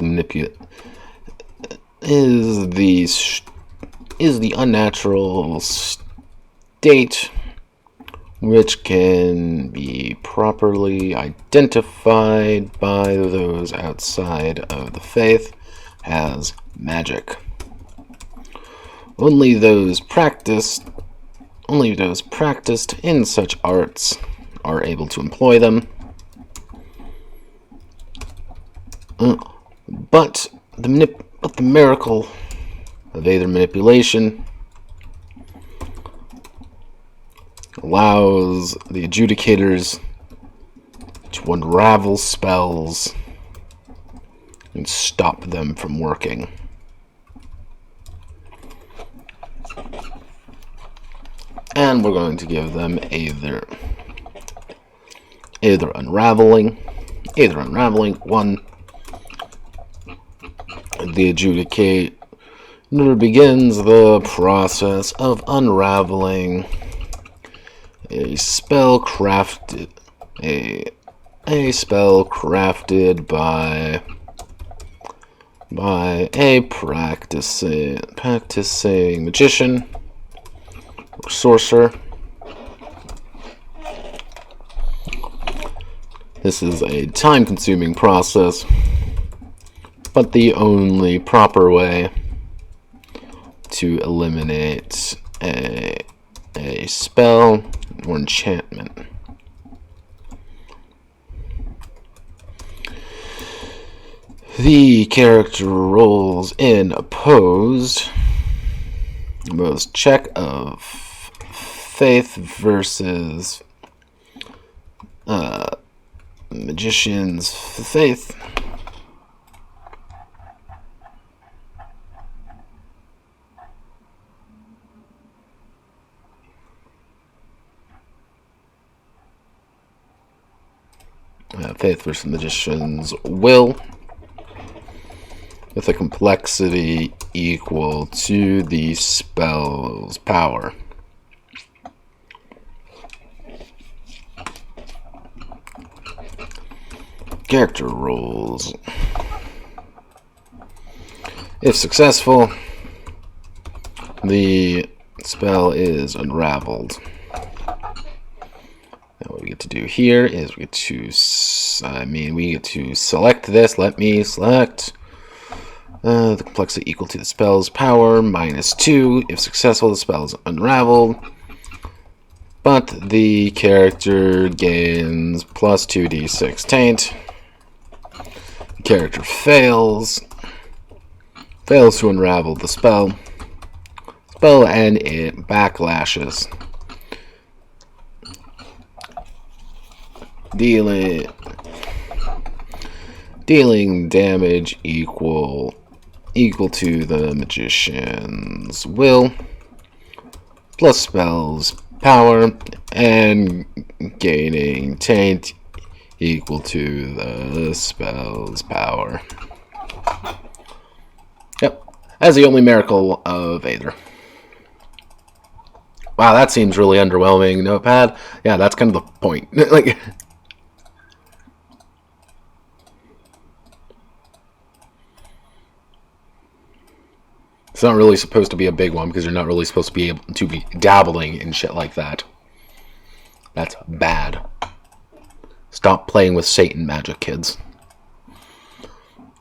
the unnatural state which can be properly identified by those outside of the faith as magic. Only those practiced in such arts are able to employ them. But the miracle of Aether manipulation allows the adjudicators to unravel spells and stop them from working. And we're going to give them Aether Unraveling. Aether Unraveling 1. The adjudicator begins the process of unraveling a spell crafted by a practicing magician or sorcerer. This is a time-consuming process, but the only proper way to eliminate a spell or enchantment. The character rolls in opposed check of faith versus magician's faith. Faith versus Magician's Will, with a complexity equal to the spell's power. Character roles. If successful, the spell is unraveled. Now what we get to do here is we get to select this. Let me select the complexity equal to the spell's power -2. If successful, the spell is unraveled, but the character gains plus 2d6 taint. The character fails to unravel the spell, and it backlashes, dealing damage equal to the Magician's Will, plus spell's power, and gaining taint equal to the spell's power. Yep, as the only miracle of Aether. Wow, that seems really underwhelming, Notepad. Yeah, that's kind of the point. Like, it's not really supposed to be a big one because you're not really supposed to be able to be dabbling in shit like that. That's bad. Stop playing with Satan magic, kids.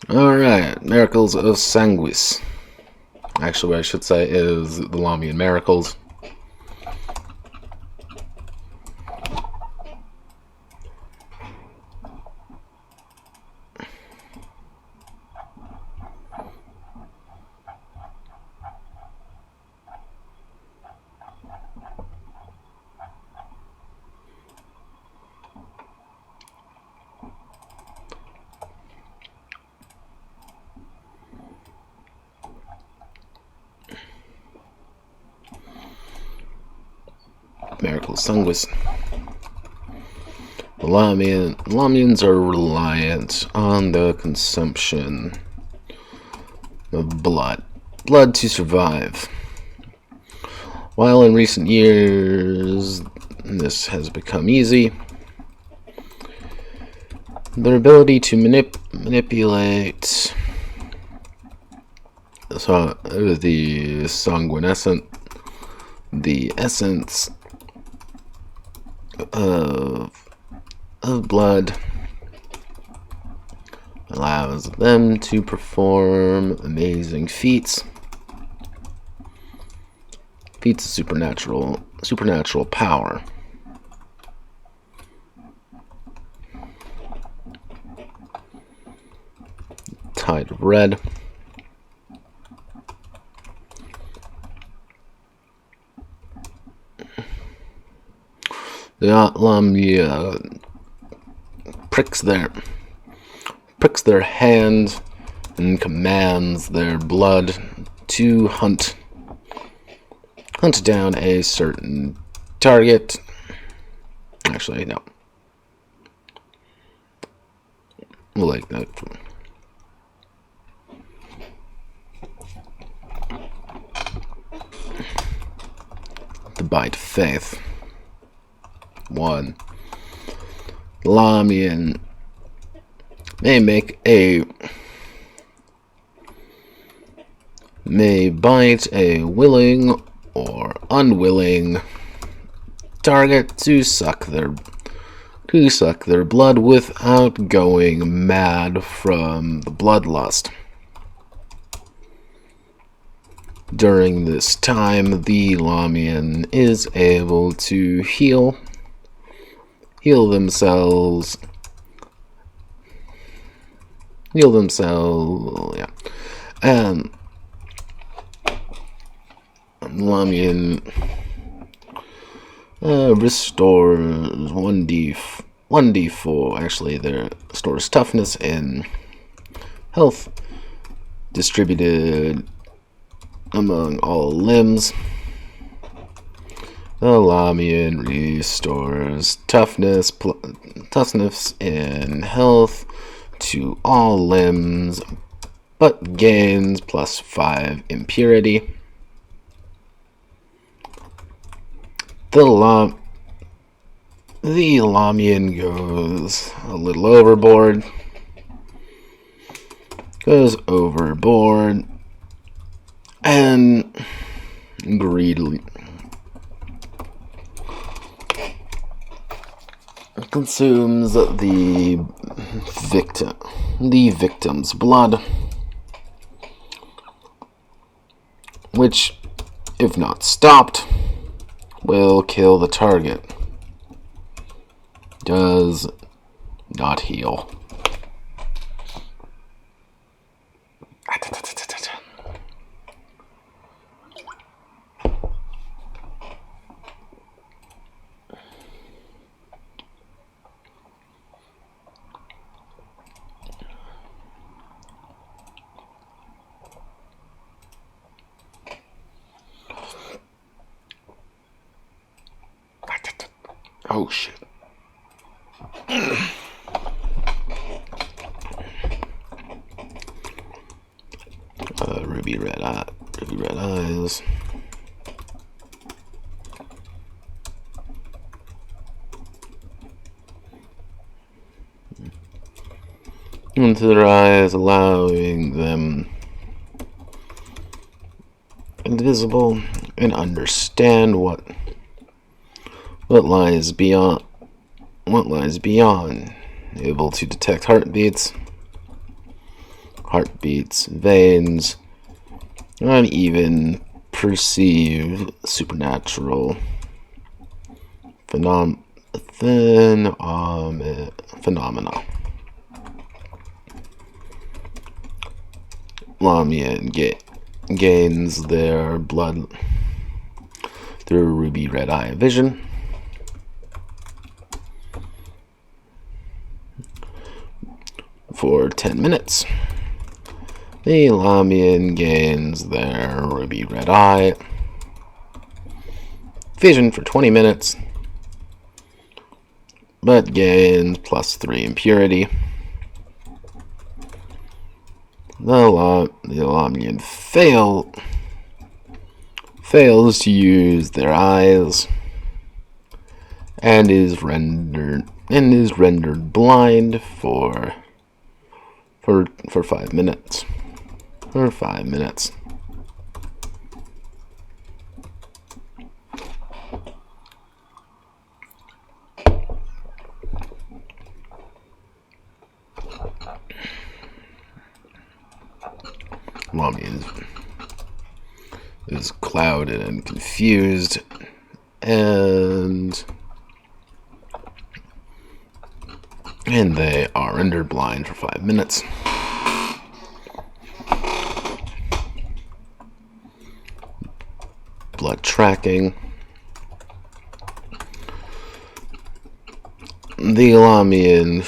Alright, Miracles of Sanguis. Actually, what I should say is the Lamian Miracles. Miracles Sanguis. The Lamians are reliant on the consumption of blood to survive. While in recent years this has become easy, their ability to manipulate the sanguinescent, the essence of blood, allows them to perform amazing feats of supernatural power. Tide of Red. The Lamia pricks their hand and commands their blood to hunt down a certain target. Actually, no. We'll like that. The Bite Faith. 1. Lamian may bite a willing or unwilling target to suck their blood without going mad from the bloodlust. During this time, the Lamian is able to heal themselves, yeah. And Lamian restores 1d4. Actually, there restores toughness and health distributed among all limbs. The Lamian restores toughness and health to all limbs, but gains +5 impurity. The Lamian goes a little overboard. And greedily consumes the victim's blood, which, if not stopped, will kill the target. Does not heal. Oh shit. Ruby red eyes. Into their eyes, allowing them invisible and understand what lies beyond. Able to detect heartbeats, veins, and even perceive supernatural phenomena. Lamian gains their blood through ruby red eye vision. For 10 minutes. The Lamian gains their ruby red eye vision for 20 minutes, but gains +3 impurity. The Lamian fails to use their eyes and is rendered blind for 5 minutes. Mommy is clouded and confused, and they are rendered blind for 5 minutes. Blood tracking. The Lamian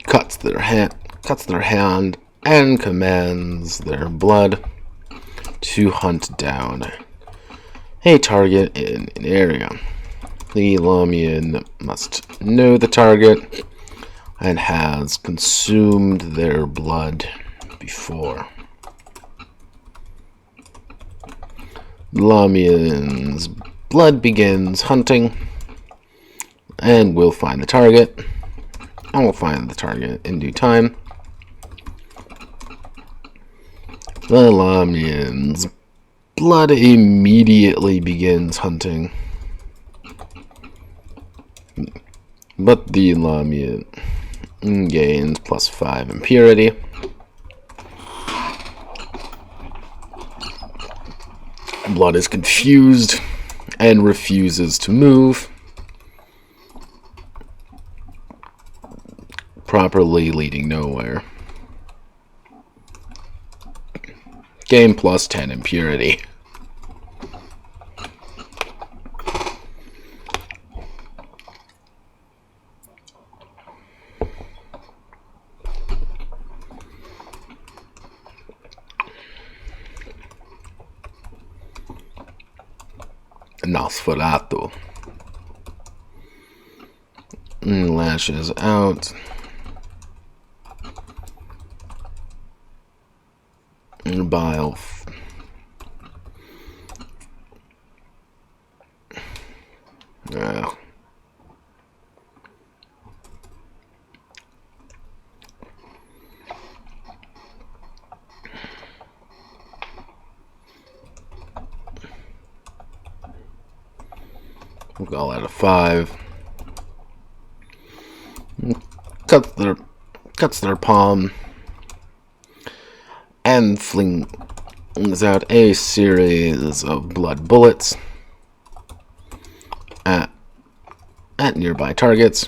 cuts their hand and commands their blood to hunt down a target in an area. The Lamian must know the target and has consumed their blood before. Lamian's blood begins hunting and will find the target. I will find the target in due time. The Lamian's blood immediately begins hunting, but the Lamian gains +5 impurity. Blood is confused and refuses to move properly, leading nowhere. Gain +10 impurity. Nosferatu. And lashes out. And bile. We'll go out of 5. Cuts their palm and flings out a series of blood bullets at nearby targets.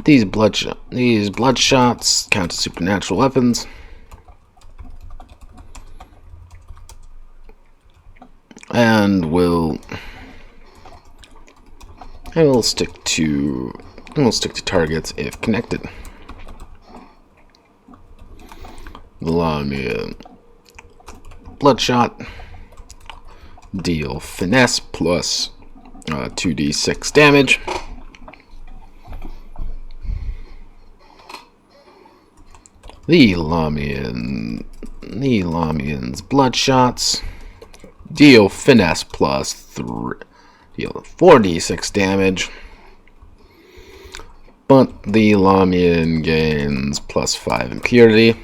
These blood shots count as supernatural weapons. And will stick to targets if connected. The Lamia Bloodshot deal finesse plus 2d6 damage. The Lamian's Bloodshots deal finesse plus 4d6 damage, but the Lamian gains plus 5 impurity.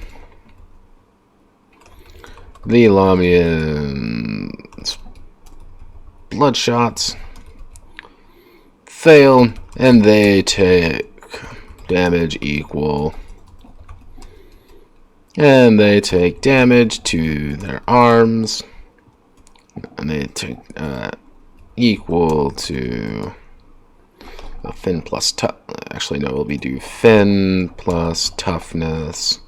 The Lamian's Bloodshots fail, and they take damage equal. And they take damage to their arms. And they take equal to a fin plus tough. Actually, no, we do fin plus toughness.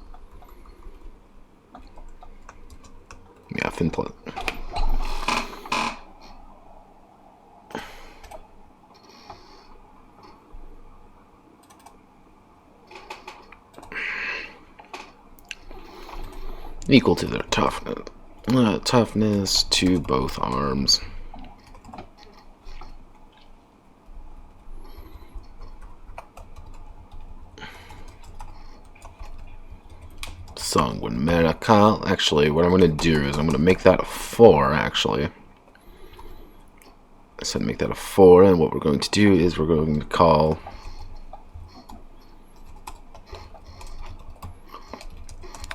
Yeah, fin plus. Equal to their toughness. Toughness to both arms. Sanguine Miracle. Actually, what I'm going to do is I'm going to make that a 4, actually. I said make that a 4, and what we're going to do is we're going to call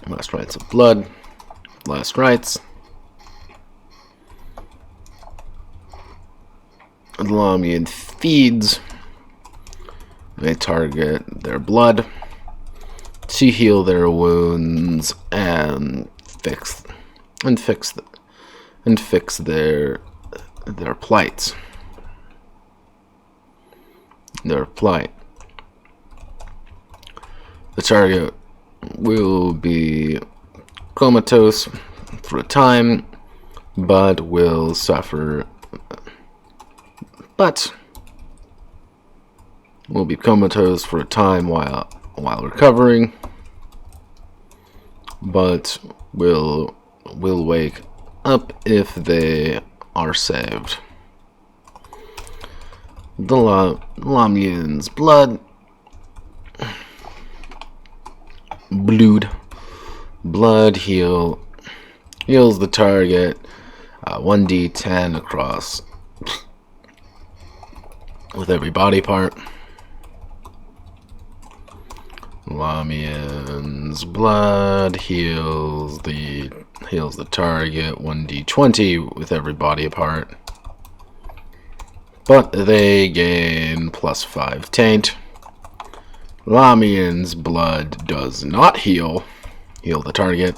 Last Rites of Blood. Last Rites. The Lamian feeds. They target their blood to heal their wounds and fix their plights. Their plight. The target will be comatose for a time, but will suffer. But will be comatose for a time while recovering, but will wake up if they are saved. The Lamian's blood heals the target 1d10 across with every body part. Lamian's blood heals the target 1d20 with every body part, but they gain plus 5 taint. Lamian's blood does not heal the target,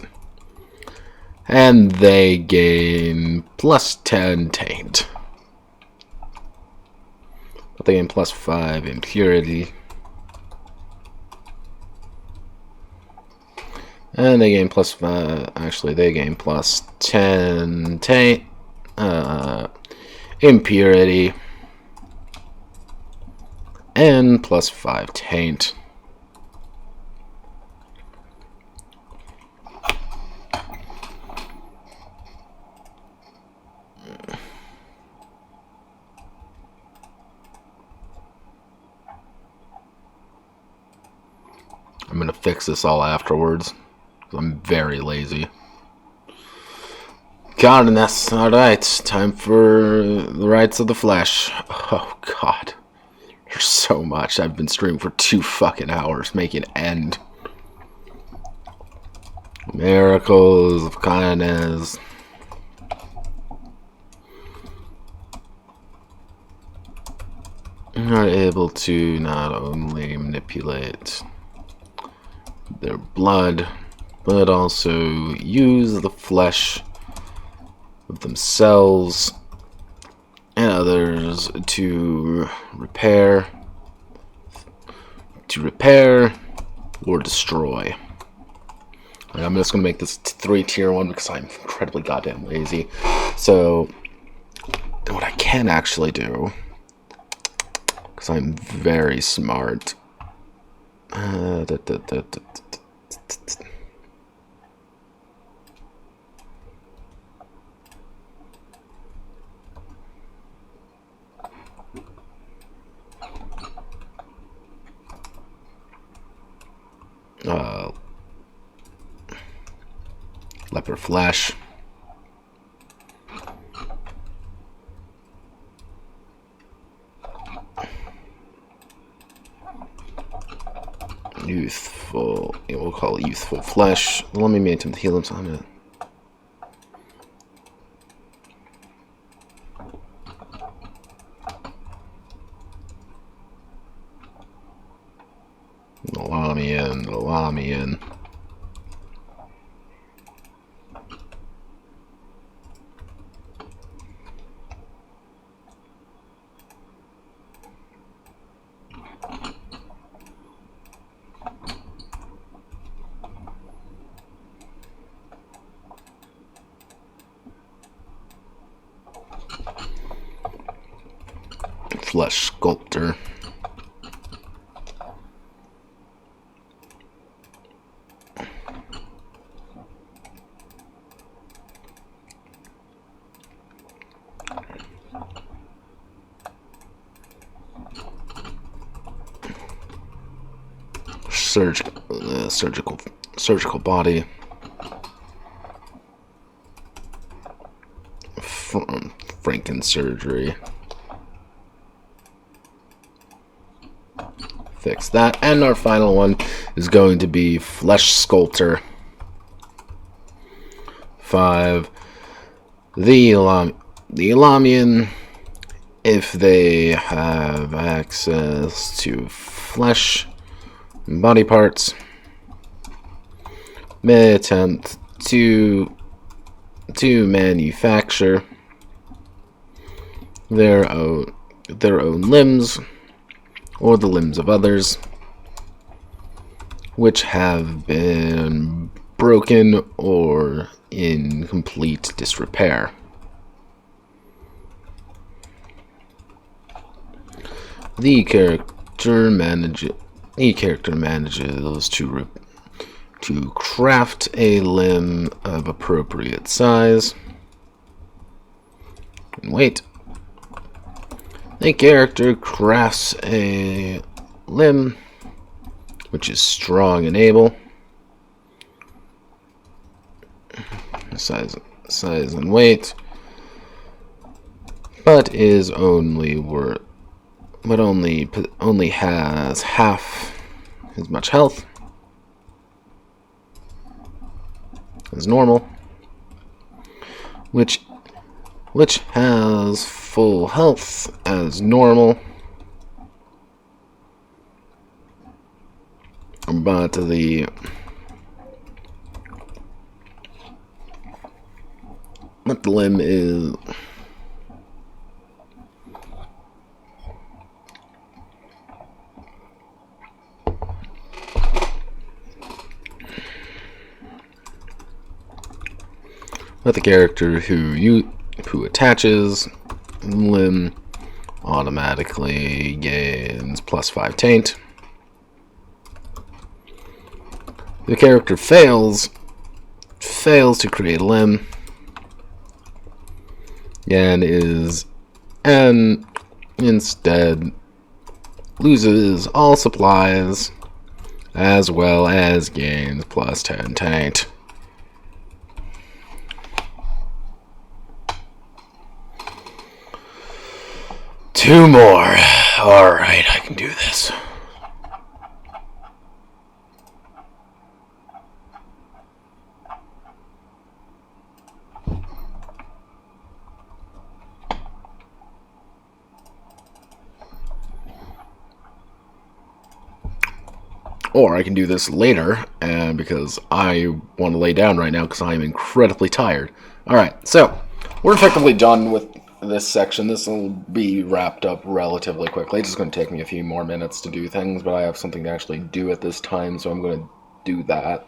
and they gain plus 10 taint. But they gain plus 5 impurity. And they gain plus 5, actually they gain plus 10 taint, impurity, and plus 5 taint. I'm going to fix this all afterwards. I'm very lazy. Godness. Alright, time for the rites of the flesh. Oh, God. There's so much. I've been streaming for 2 fucking hours. Make it end. Miracles of kindness. Are able to not only manipulate their blood, but also use the flesh of themselves and others to repair or destroy. And I'm just going to make this 3-tier one because I'm incredibly goddamn lazy. So, what I can actually do, because I'm very smart, leper flesh. Youthful, we'll call it youthful flesh. Let me make him heal him, so I'm gonna... Allow me in. Flesh sculptor. Surgical body. Franken surgery. Fix that. And our final one is going to be flesh sculptor. 5. The Elamian, if they have access to flesh and body parts, may attempt to manufacture their own limbs or the limbs of others which have been broken or in complete disrepair. The character manages to craft a limb of appropriate size. And wait. The character crafts a limb which is strong and able. Size and weight. But is only has half as much health as normal, which has full health as normal, but the limb is but the character who attaches the limb automatically gains +5 taint. The character fails to create a limb and instead loses all supplies as well as gains plus 10 taint. Two more. Alright, I can do this. Or I can do this later, because I want to lay down right now because I am incredibly tired. Alright, so we're effectively done with this section. This will be wrapped up relatively quickly. It's just going to take me a few more minutes to do things, but I have something to actually do at this time, so I'm going to do that.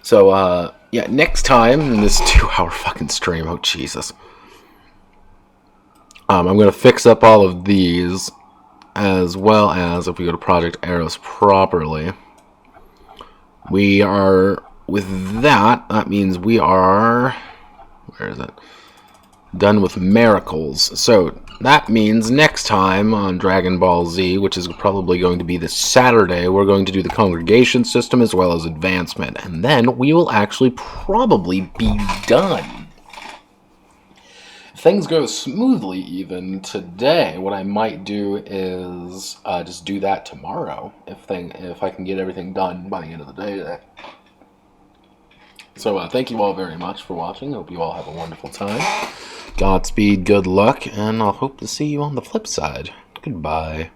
So, yeah, next time in this 2-hour fucking stream, oh Jesus. I'm going to fix up all of these, as well as, if we go to Project Eros properly, we are, with that, that means we are, where is it? Done with miracles. So that means next time on Dragon Ball Z, which is probably going to be this Saturday, we're going to do the congregation system as well as advancement, and then we will actually probably be done. If things go smoothly even today, what I might do is just do that tomorrow if I can get everything done by the end of the day today. So thank you all very much for watching. Hope you all have a wonderful time. Godspeed, good luck, and I'll hope to see you on the flip side. Goodbye.